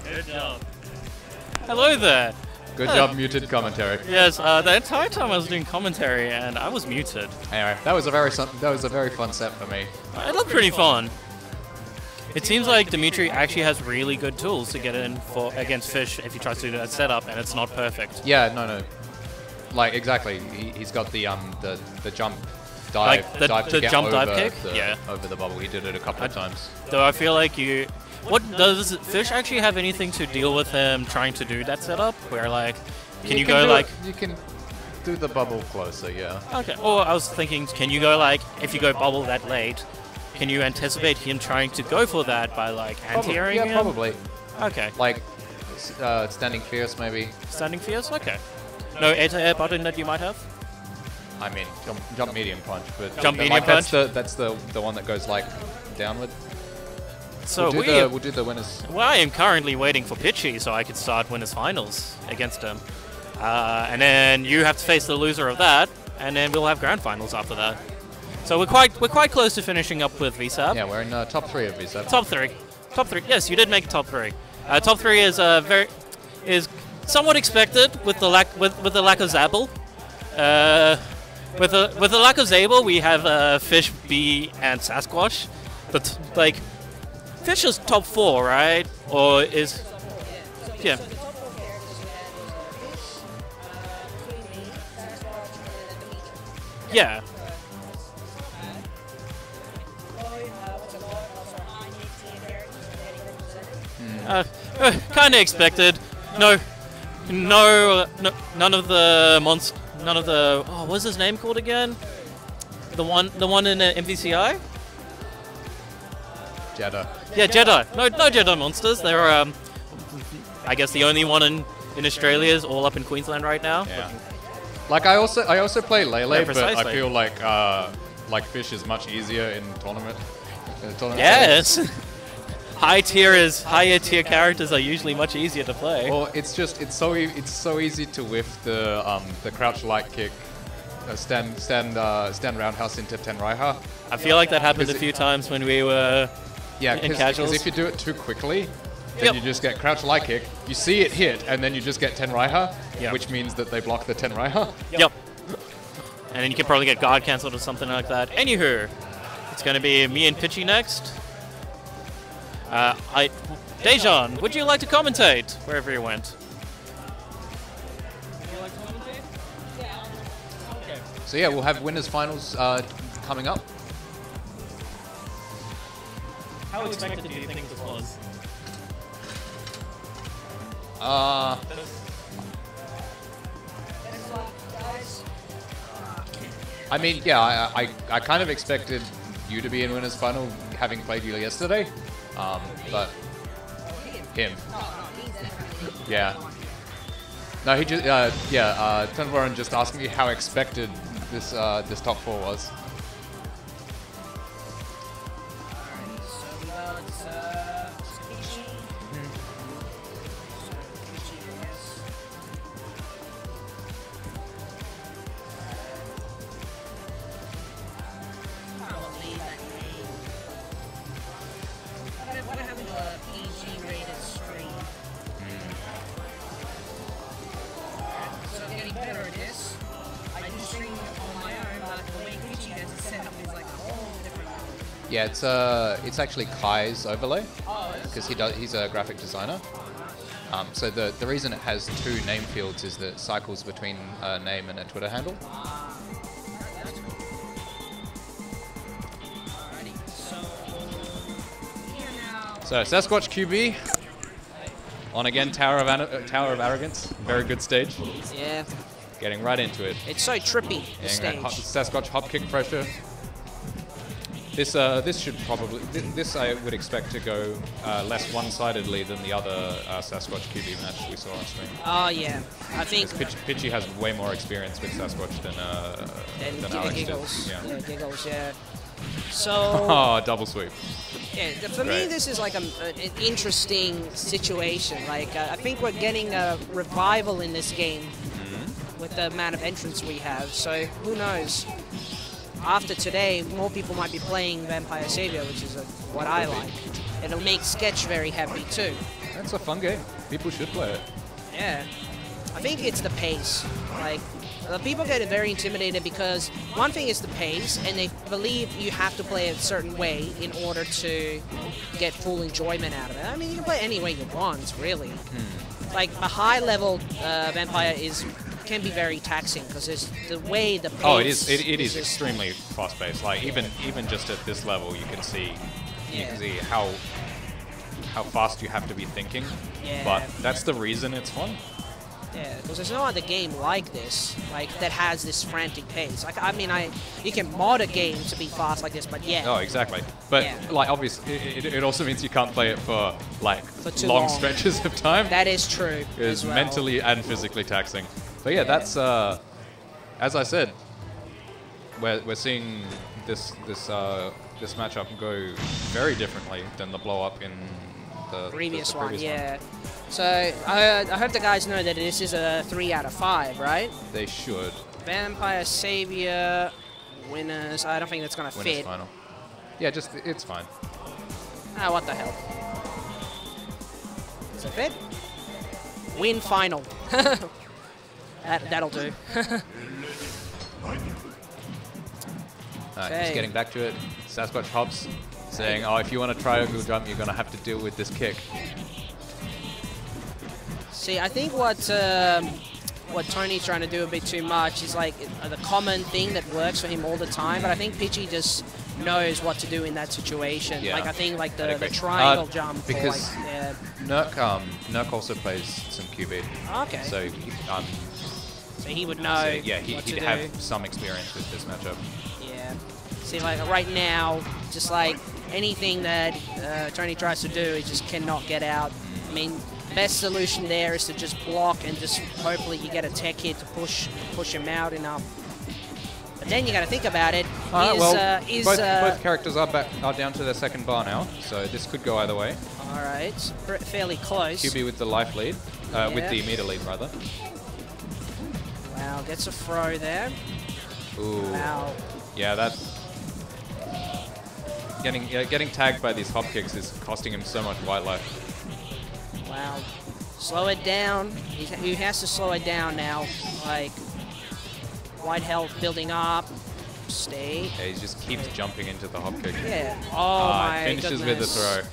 Good job. Hello there. Good job, muted commentary. Yes, the entire time I was doing commentary and I was muted. Anyway, that was a very fun set for me. It looked pretty fun. It seems like Dimitri actually has really good tools to get in for against Fish if he tries to do that setup, and it's not perfect. Yeah, no. Like exactly, he's got the jump dive, Like the to get jump over dive kick? the, Yeah. over the bubble. He did it a couple of times. Though I feel like what does Fish actually have anything to deal with him trying to do that setup? Where like, can you go like? You can do the bubble closer, yeah. Okay. Or I was thinking, can you go like, if you go bubble that late, can you anticipate him trying to go for that by like anti-airing him? Yeah, probably. Okay. Like standing fierce, maybe. Standing fierce? Okay. No air button that you might have? I mean, jump medium punch, but Jump medium like, punch? That's the one that goes like downward. So we'll do the winners. Well, I am currently waiting for Pichy so I can start winners finals against him. And then you have to face the loser of that, and then we'll have grand finals after that. So we're quite close to finishing up with VSAP. Yeah, we're in top 3 of VSAP. Top 3. Top 3. Yes, you did make top 3. Top 3 is is somewhat expected with the lack with the lack of Zabel. With the lack of Zabel, we have Fish, B, and Sasquatch. But like, Fish is top 4, right? Or is yeah. Yeah. Kind of expected. None of the oh, what's his name called again? The one in MVCI? Jeddah. Yeah, Jeddah. No Jeddah monsters. They're I guess the only one in Australia is all up in Queensland right now. Yeah. Like I also play Lele, Yeah, but I precisely. feel like Fish is much easier in tournament. Yes. Higher tier characters are usually much easier to play. Well, it's so easy to whiff the crouch light kick, stand roundhouse into Tenraiha. I feel like that happened a few times when we were in casuals. Because if you do it too quickly, then Yep. you just get crouch light kick. You see it hit, and then you just get Tenraiha, Yep. which means that they block the Tenraiha. Yep. And then you can probably get guard cancelled or something like that. Anywho, it's going to be me and Pichy next. Dejan, would you like to commentate wherever you went? So yeah, we'll have winners finals coming up. How expected do you think this was? I mean, yeah, I kind of expected you to be in winners final, having played you yesterday, but him. Yeah. No, he just Tenvoran just asked me how expected this this top 4 was. Yeah, it's actually Kai's overlay because he's a graphic designer. So the reason it has 2 name fields is that it cycles between a name and a Twitter handle. So Sasquatch QB on again Tower of Arrogance, very good stage. Yeah. Getting right into it. It's so trippy, the stage. Sasquatch hop kick pressure. This should probably this I would expect to go less one-sidedly than the other Sasquatch QB match we saw on stream. Oh yeah, I think Pichy has way more experience with Sasquatch than Alex Giggles. does. Yeah. Giggles. Yeah. So. Oh, double sweep. Yeah, for me, this is like an interesting situation. Like, I think we're getting a revival in this game with the amount of entrants we have. So, who knows? After today, more people might be playing Vampire Saviour, which is what I like. It'll make Sketch very happy, too. That's a fun game. People should play it. Yeah. I think it's the pace. Like, people get very intimidated because one thing is the pace, and they believe you have to play a certain way in order to get full enjoyment out of it. I mean, you can play any way you want, really. Like, a high-level Vampire can be very taxing because it's the way the pace. Oh, it is extremely fast-paced. Like even just at this level, you can see how fast you have to be thinking. Yeah. But that's the reason it's fun. Yeah, because there's no other game like this, like that has this frantic pace. Like, I mean, you can mod a game to be fast like this, but yeah. Oh, exactly. But like, obviously, it also means you can't play it for like long stretches of time. That is true. It's mentally and physically taxing. But yeah, that's as I said, we're seeing this matchup go very differently than the blow up in the previous one. Yeah. So I hope the guys know that this is a 3 out of 5, right? They should. Vampire Saviour winners. I don't think that's gonna fit. Final. Yeah, it's fine. Ah, what the hell? Does it fit? Win final. That'll do. Just getting back to it. Sasquatch hops, saying, "Oh, if you want to try a good jump, you're gonna have to deal with this kick." See, I think what Tony's trying to do a bit too much is like the common thing that works for him all the time, but I think Pichy just knows what to do in that situation. Yeah. Like I think like the triangle jump. Because Nurk also plays some QB. Okay. So so he would know. Yeah, he'd have some experience with this matchup. Yeah. See, like right now, just like anything that Tony tries to do, he just cannot get out. I mean, best solution there is to just block and just hopefully you get a tech hit to push him out enough. But then you got to think about it. Both characters are down to their second bar now, so this could go either way. All right, fairly close. QB with the life lead, with the meter lead rather. Wow, gets a throw there. Ooh. Wow. Yeah, that getting tagged by these hop kicks is costing him so much white life. Wow. Slow it down. He has to slow it down now. Like, white health building up. Stay. Yeah, he just keeps jumping into the hop kick. Yeah. Oh my finishes goodness. with the throw.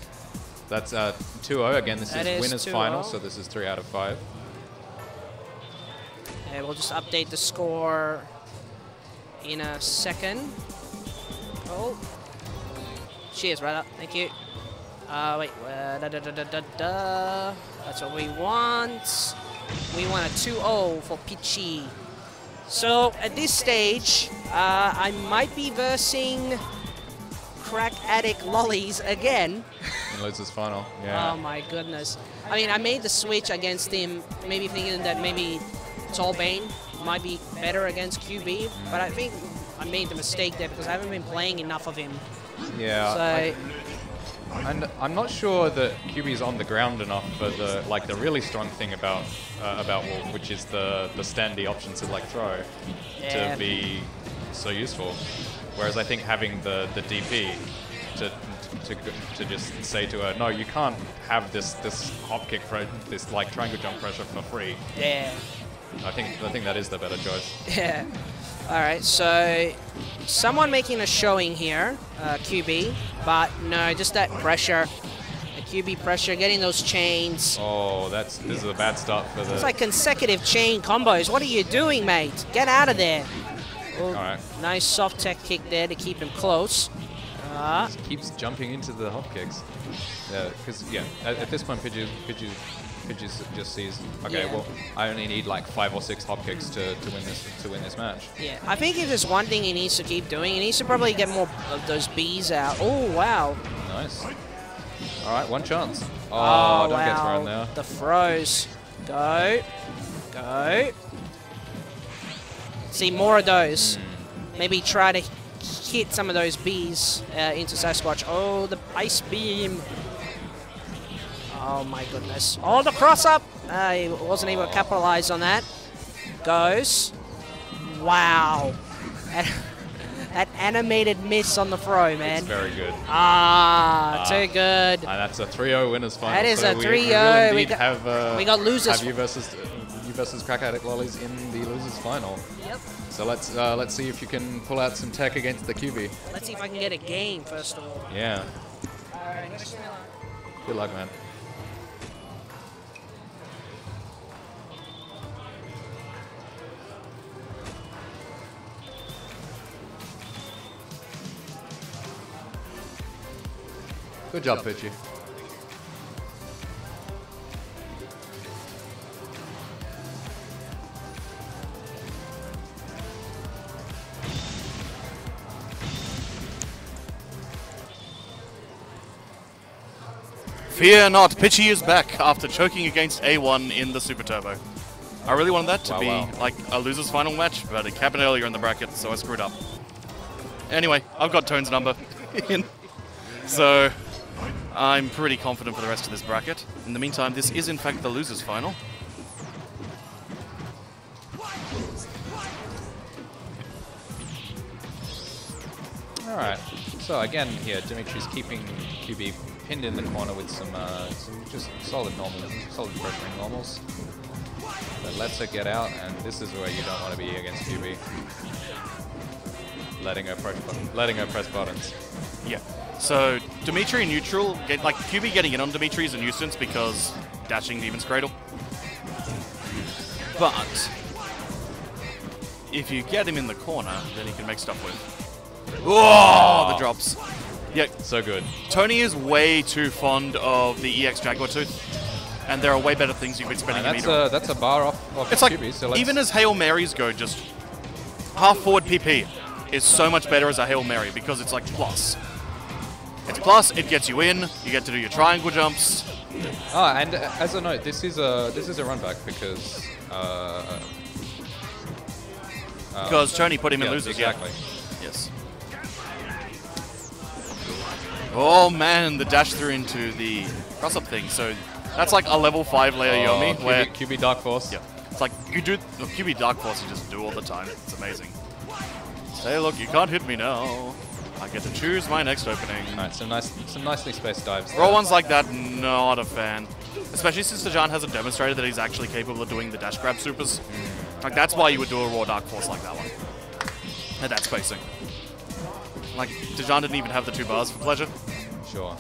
That's 2-0. Again, this is winners final, 2-0. so this is 3 out of 5. Yeah, we'll just update the score in a second. Oh. Cheers, brother. Thank you. Wait. That's what we want. We want a 2-0 for Pichy. So at this stage, I might be versing Crack Addict Lolis again. In losers final. Yeah. Oh my goodness. I mean, I made the switch against him, maybe thinking that maybe Tolbane might be better against QB, but I think I made the mistake there because I haven't been playing enough of him. Yeah. So, And I'm not sure that QB's on the ground enough for the really strong thing about Wolf, which is the standy options of like throw, Yeah. to be so useful. Whereas I think having the DP to just say to her, no, you can't have this hop kick for this like triangle jump pressure for free. yeah. I think that is the better choice. Yeah. All right, so someone making a showing here, QB, but no, just that pressure, the QB pressure, getting those chains. Oh, this is a bad start for the. It's like consecutive chain combos. What are you doing, mate? Get out of there. Oh, All right. Nice soft tech kick there to keep him close. Just keeps jumping into the hop kicks. Yeah, because at this point, Pidgey just sees, okay, Yeah. well, I only need like 5 or 6 hop kicks to win this match. Yeah, I think if there's one thing he needs to keep doing, he needs to probably get more of those bees out. Oh, wow. Nice. All right, one chance. Oh, don't get thrown there. The throws. Go. Go. See, more of those. Maybe try to hit some of those bees into Sasquatch. Oh, the ice beam. Oh, my goodness. Oh, the cross-up. He wasn't able to capitalize on that. Goes. Wow. That animated miss on the throw, man. It's very good. Too good. And that's a 3-0 winners final. That is so a 3-0. We got losers. Have you versus Crack Addict Lolis in the losers final. Yep. So let's see if you can pull out some tech against the QB. Let's see if I can get a game, first of all. Yeah. All right, Good luck, man. Good job, Pichy. Fear not, Pichy is back after choking against A1 in the Super Turbo. I really wanted that to be like a loser's final match, but it happened earlier in the bracket, so I screwed up. Anyway, I've got Tone's number in, so I'm pretty confident for the rest of this bracket. In the meantime, this is in fact the loser's final. Alright, so again here, Dimitri's keeping QB pinned in the corner with some just solid pressuring normals. That lets her get out, and this is where you don't want to be against QB. Letting her press buttons. Yeah. So Dimitri neutral, like QB getting in on Dimitri is a nuisance because dashing Demon's Cradle. But if you get him in the corner, then he can make stuff with. Oh, the drops. Yeah, so good. Tony is way too fond of the EX Jaguar Tooth, and there are way better things you could be spending your meter on. That's a bar off It's like, QB, so even as Hail Marys go, just half forward PP is so much better as a Hail Mary because it's like plus. It's plus, it gets you in, you get to do your triangle jumps. And as a note, this is a run back because Tony put him in losers, exactly. Yes. Oh man, the dash through into the cross-up thing. So that's like a level 5 layer Yomi. Where QB Dark Force. Yeah. It's like you do QB Dark Force, you just do all the time. It's amazing. Say, look, you can't hit me now. I get to choose my next opening. Alright, some nicely spaced dives. Raw ones like that, not a fan. Especially since Dejan hasn't demonstrated that he's actually capable of doing the dash grab supers. Like that's why you would do a raw Dark Force like that one. At that spacing. Like, Dejan didn't even have the 2 bars for pleasure. Sure.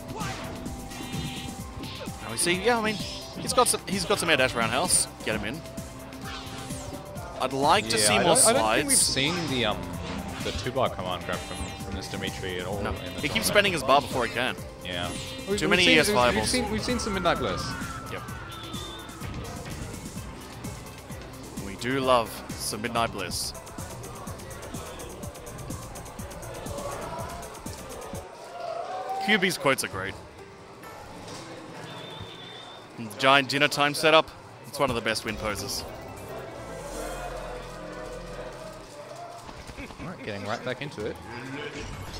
Now we see, yeah, I mean, he's got some air dash roundhouse. Get him in. I'd like to see more slides. I don't think we've seen the 2-bar command grab from this Dimitri at all. No, in the he tournament. keeps spending his bar before he can. Yeah. Too many ES viables. We've seen some Midnight Bliss. Yep. We do love some Midnight Bliss. QB's quotes are great. And the giant dinner time setup, it's one of the best win poses. Alright, getting right back into it.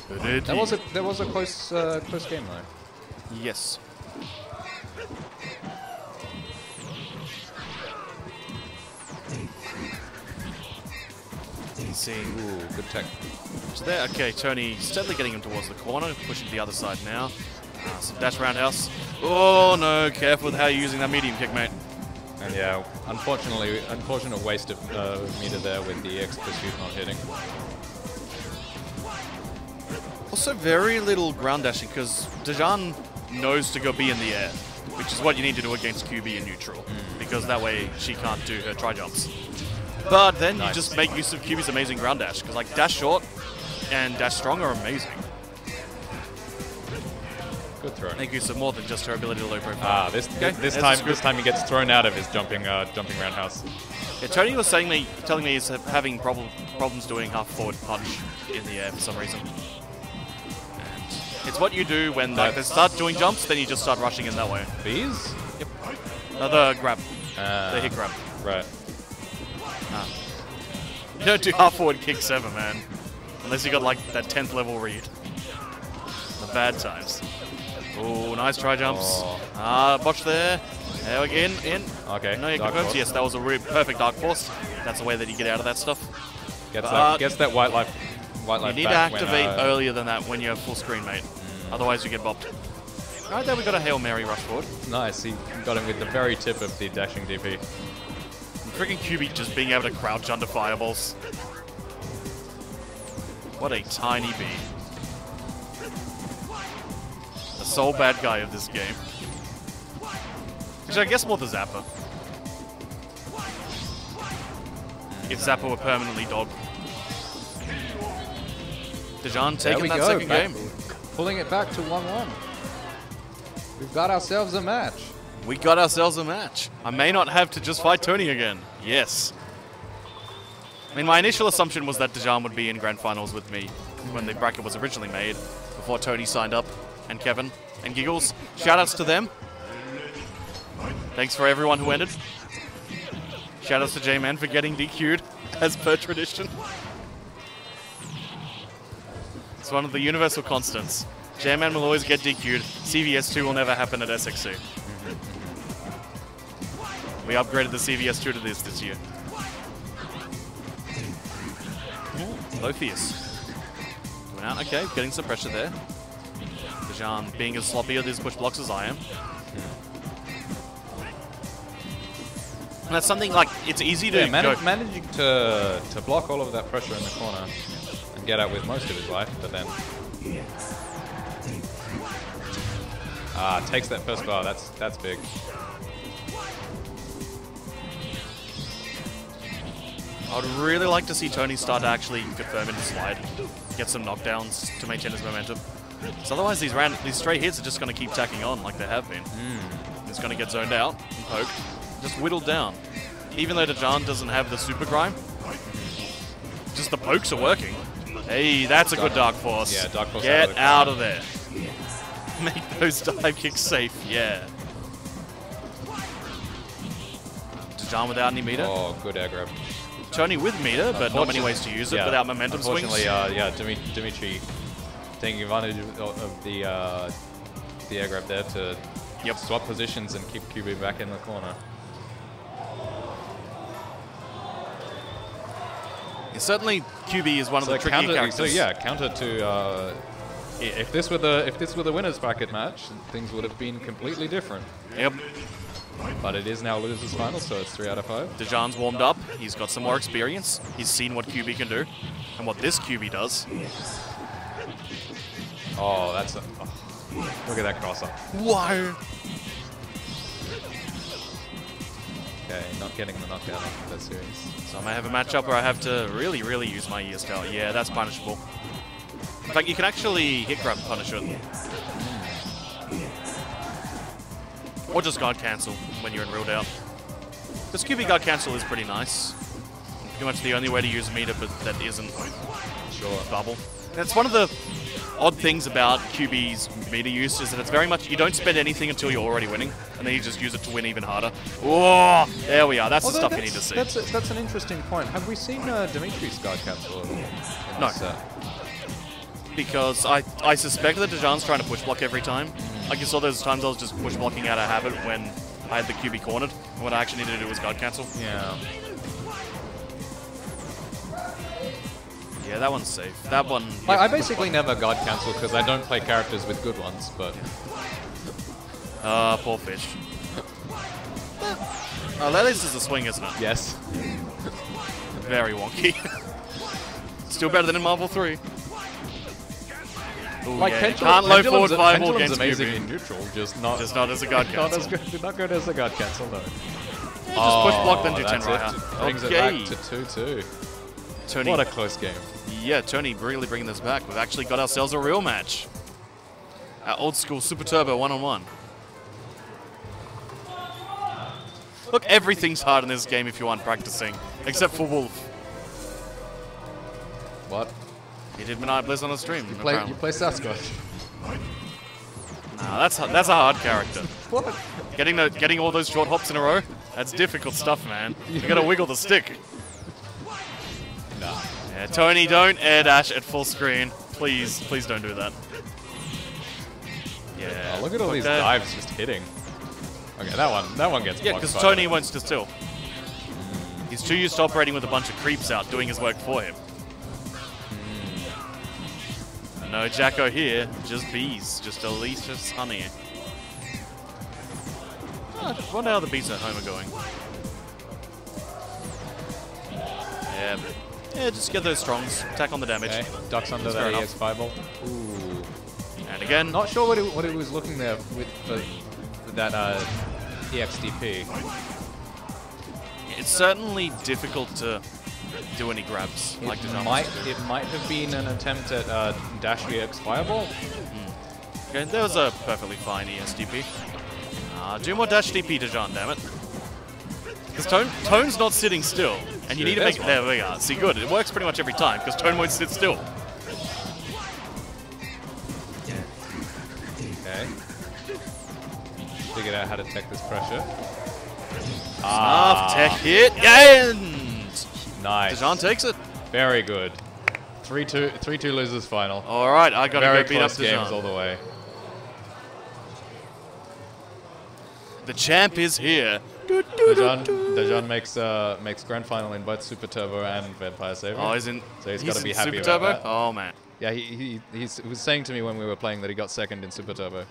That That was a close close game though. Yes. See. Ooh, good tech. So there, okay, Tony steadily getting him towards the corner, pushing to the other side now. Some dash roundhouse. Oh no, careful with how you're using that medium kick, mate. And yeah, unfortunate waste of meter there with the X pursuit not hitting. Also very little ground dashing because Dejan knows to go be in the air, which is what you need to do against QB in neutral, because that way she can't do her tri-jumps. But then you just make use of QB's amazing ground dash, because like dash short and dash strong are amazing. Good throw. Make use of more than just her ability to low profile. This time he gets thrown out of his jumping roundhouse. Yeah, Tony was telling me he's having problems doing half forward punch in the air for some reason. And it's what you do when like, they start doing jumps, then you just start rushing in that way. Bees? Yep. The grab. The hit grab. Right. You don't do half forward kicks ever, man. Unless you got like that 10th level read. The bad times. Oh, nice try jumps. Oh. Botch there. There again, in. Okay. No, you Dark confirms. Force. Yes, that was a perfect Dark Force. That's the way that you get out of that stuff. Gets that white life. You need to activate earlier than that when you have full screen, mate. Otherwise, you get bopped. Right there, we got a Hail Mary rush forward. Nice. He got him with the very tip of the dashing DP. Freaking QB just being able to crouch under fireballs. What a tiny bee. The sole bad guy of this game. Which I guess more the Zapper. If Zapper were permanently dog. Dejan taking that second game. Pulling it back to 1-1. We've got ourselves a match. We got ourselves a match. I may not have to just fight Tony again. Yes. I mean, my initial assumption was that Dejan would be in Grand Finals with me when the bracket was originally made, before Tony signed up, and Kevin, and Giggles. Shoutouts to them. Thanks for everyone who entered. Shoutouts to J-Man for getting DQ'd, as per tradition. It's one of the universal constants. J-Man will always get DQ'd. CVS2 will never happen at SXC. We upgraded the CVS2 to this year. Lothius. Going out, okay, getting some pressure there. Dejan being as sloppy at these push blocks as I am. And that's something like, it's easy to managing to block all of that pressure in the corner and get out with most of his life, but then takes that first bar. That's big. I would really like to see Tony start to actually confirm into slide, get some knockdowns to maintain his momentum. Because otherwise these straight hits are just going to keep tacking on like they have been. It's going to get zoned out and poked, just whittled down. Even though Dejan doesn't have the super grime, just the pokes are working. Hey, that's a good Dark Force. Yeah, Dark Force. Get out of there. Make those dive kicks safe, yeah. Dejan without any meter. Oh, good air grab. Tony with meter, but not many ways to use it without momentum swings. Unfortunately, Dimitri taking advantage of the air grab there to swap positions and keep QB back in the corner. Yeah, certainly, QB is one of the tricky characters. So yeah, counter to if this were the winners bracket match, things would have been completely different. Yep. But it is now losers final, so it's 3 out of 5. Dejan's warmed up. He's got some more experience. He's seen what QB can do, and what this QB does. Oh, that's look at that crosser. Why? Okay, not getting the knockdown off that series. So I may have a matchup where I have to really, really use my ESL. Yeah, that's punishable. In fact, you can actually hit grab punish it. Or just guard cancel when you're in real doubt. Because QB guard cancel is pretty nice. pretty much the only way to use meter, but that isn't Sure. bubble. That's one of the odd things about QB's meter use is that it's very much you don't spend anything until you're already winning, and then you just use it to win even harder. Oh, there we are. That's the stuff you need to see. That's an interesting point. Have we seen Dimitri's guard cancel in No. this set? Because I suspect that Dejan's trying to push block every time. Like you saw those times I was just push blocking out of habit when I had the QB cornered, and what I actually needed to do was guard cancel. Yeah. Yeah, that one's safe. That one... I basically never guard cancel because I don't play characters with good ones, but... Poor fish. Lolis is a swing, isn't it? Yes. Very wonky. Still better than in Marvel 3. Ooh, Like yeah, can't low forward fireball Pendulum's against amazing QB. in neutral, just not as a guard not cancel. not good as a guard cancel, no. Just push block, then do 10 that's right. it. Brings it back to 2-2. Tony, What a close game. yeah, Tony really bringing this back. We've actually got ourselves a real match. Our old school Super Turbo 1-on-1. Look, everything's hard in this game if you aren't practicing, except for Wolf. What? He did Midnight Blizz on a stream. You apparently. play Sasquatch. Nah, that's a hard character. What? Getting all those short hops in a row, that's difficult stuff, man. You gotta wiggle the stick. Nah. Yeah, Tony, don't air dash at full screen. Please don't do that. Yeah. Oh, look at all these dives just hitting. Okay, that one gets Yeah, blocked because by- Tony wants to still. He's too used to operating with a bunch of creeps out, doing his work for him. No Jacko here, just bees, just delicious honey. I wonder how the bees at home are going. Yeah, just get those strongs, attack on the damage. Okay, ducks under Fair that enough. EX fireball. Ooh. And again, Not sure what it was looking there with that EXDP. it's certainly difficult to do any grabs like Dejan wants to do. It might have been an attempt at dash EX fireball. Okay, there was a perfectly fine ESDP. Do more dash DP, Dejan, damn it. Because Tone's not sitting still, and you need to make it. There we are. See, good. It works pretty much every time because Tone won't sit still. Okay. Figured out how to tech this pressure. Tech hit, and Nice. Dejan takes it. Very good. 3-2 losers final. All right, I gotta Very go beat up close games all Dejan. the way. The champ is here. Dejan makes grand final in both Super Turbo and Vampire Saviour. Oh, So he's got to be happy Super about Turbo? that. Oh man. Yeah, he was saying to me when we were playing that he got second in Super Turbo,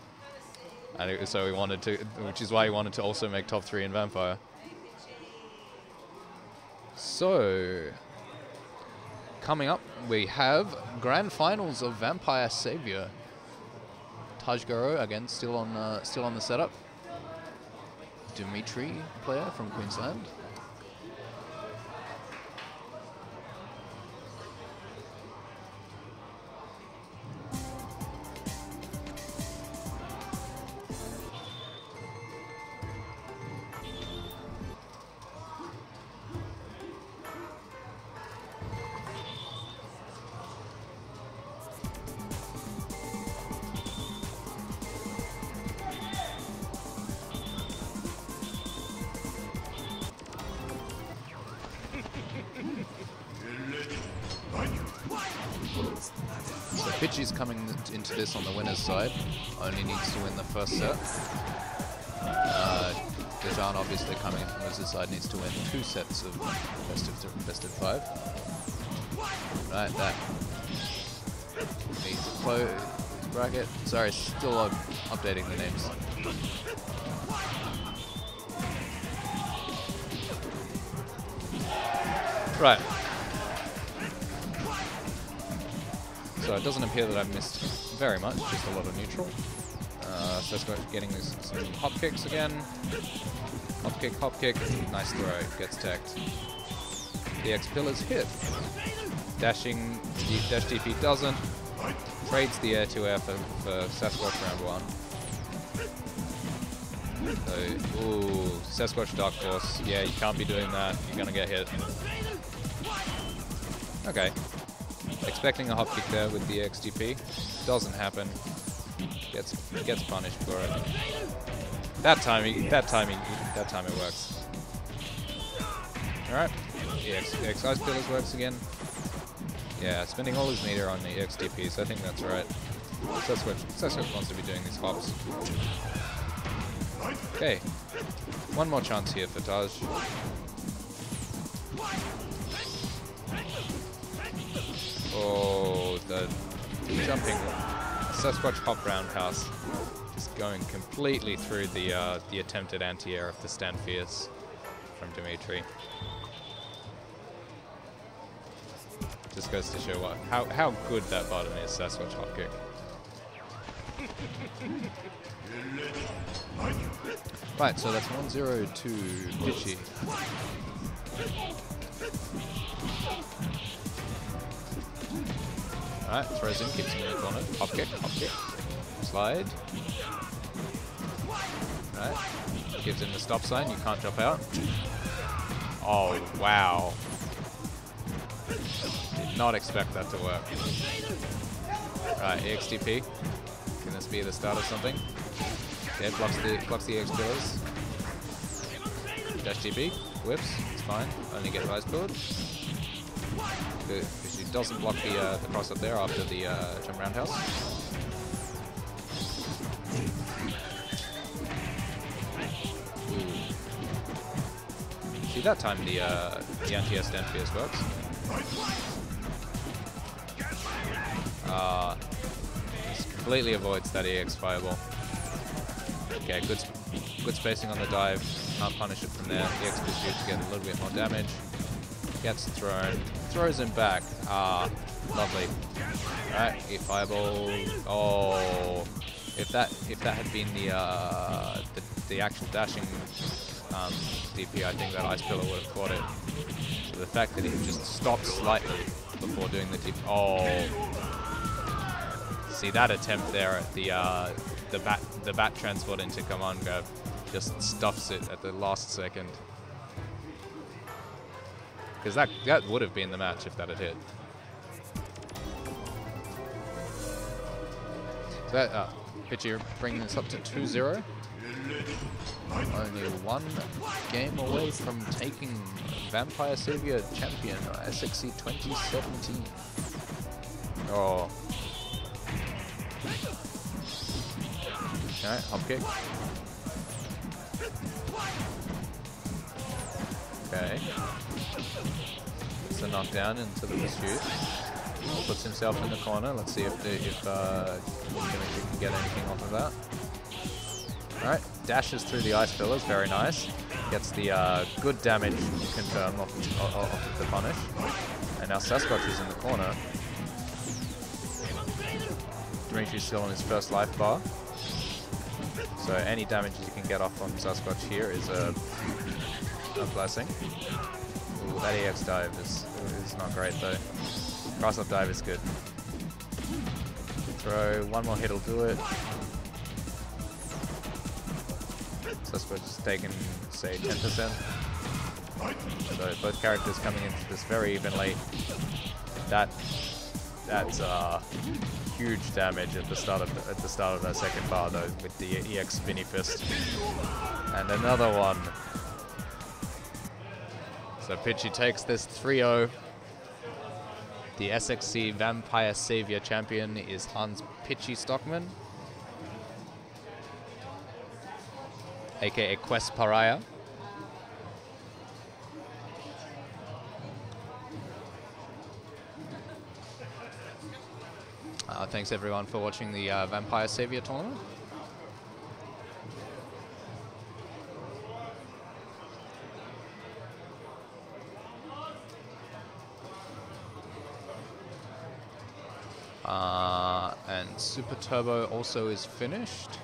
and so he wanted to, which is why he wanted to also make top 3 in Vampire. So, coming up, we have grand finals of Vampire Saviour. Taj Garou again, still on the setup. Dimitri, player from Queensland. So Pichy's coming into this on the winner's side. Only needs to win the first set. Dejan obviously coming in from loser's side needs to win 2 sets of best of 5. Right, that needs to close bracket. Sorry, still updating the names. Right. So it doesn't appear that I've missed very much, just a lot of neutral. So it's getting some hop kicks again. Hop kick, nice throw, gets teched. The X pillars hit. Dashing, dash DP doesn't. Trades the air to air for Sasquatch round 1. So, ooh, Sasquatch Dark Force. Yeah, you can't be doing that, you're gonna get hit. Okay. Expecting a hop kick there with the XTP. Doesn't happen. Gets punished for it. That time it works. Alright. EX Ice Pillars works again. Yeah, spending all his meter on the XTP, so I think that's right. Sasquatch wants to be doing these hops. Okay. One more chance here for Taj. Oh, the jumping Sasquatch hop roundhouse. Just going completely through the attempted anti-air of the Stand Fierce from Dimitri. Just goes to show how good that bottom is, Sasquatch hop kick. Right, so that's 1-0 to Pichy. Alright, throws in, keeps him in the corner. Hop kick, slide. Alright, gives him the stop sign, you can't drop out. Oh, wow. Did not expect that to work. Alright, EXTP. Can this be the start of something? Yeah, blocks the EX pillars. Dash GP, whips, it's fine. Only get rise build. Because she doesn't block the cross up there after the jump roundhouse. Ooh. See, that time the anti-air Stand Fierce works. Just completely avoids that EX fireball. Okay, good spacing on the dive. Can't punish it from there. EX puts you to get a little bit more damage. Gets thrown. Throws him back. Ah, lovely. Alright, he fireball. Oh, if that had been the actual dashing DP, I think that Ice Pillar would have caught it. So the fact that he just stopped slightly before doing the DP. Oh, see that attempt there at the bat transport into command grab, just stuffs it at the last second. Because that would have been the match if that had hit. So that, Pichy bringing this up to 2-0. Only one game away from taking Vampire Saviour champion, SXC 2017. Oh. Alright, hop kick. Okay. It's a knockdown into the pursuit. Puts himself in the corner. Let's see if Dimitri can get anything off of that. Alright, dashes through the ice pillars, very nice. Gets the good damage confirmed off the punish. And now Sasquatch is in the corner. Dimitri's still on his first life bar. So any damage you can get off on Sasquatch here is a blessing. Ooh, that EX dive is not great though. Cross up dive is good. Throw, one more hit will do it. Sasquatch is taken, say, 10%. So both characters coming into this very evenly. That's huge damage at the start of that second bar though, with the EX Spinny Fist. And another one. So Pichy takes this 3-0. The SXC Vampire Saviour champion is Hans Pichy Stockmann, aka Quest Pariah. Thanks everyone for watching the Vampire Saviour tournament. And Super Turbo also is finished.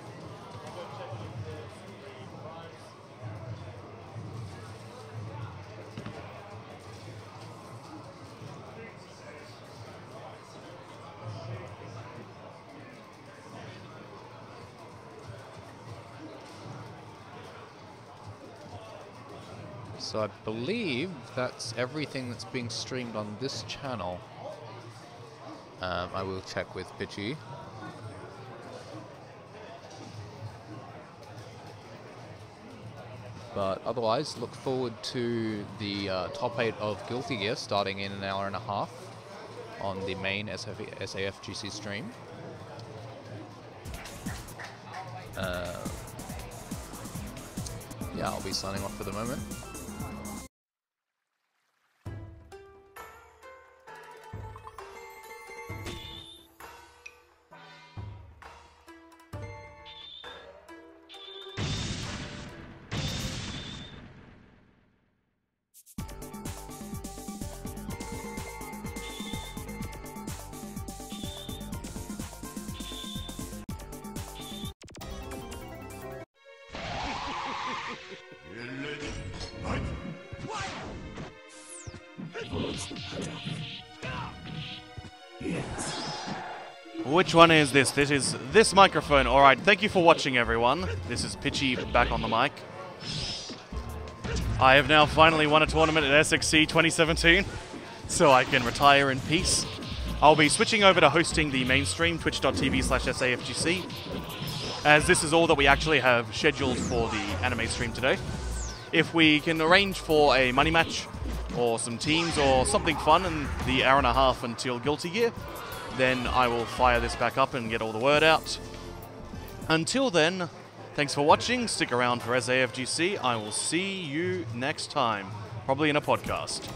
So I believe that's everything that's being streamed on this channel. I will check with Pichy. But otherwise, look forward to the top 8 of Guilty Gear starting in an hour and a half on the main SAFGC stream. Yeah, I'll be signing off for the moment. Which one is this? This is this microphone. Alright, thank you for watching, everyone. This is Pichy back on the mic. I have now finally won a tournament at SXC 2017, so I can retire in peace. I'll be switching over to hosting the mainstream, twitch.tv/SAFGC, as this is all that we actually have scheduled for the anime stream today. If we can arrange for a money match, or some teams, or something fun in the hour and a half until Guilty Gear, then I will fire this back up and get all the word out. Until then, thanks for watching. Stick around for SAFGC. I will see you next time, probably in a podcast.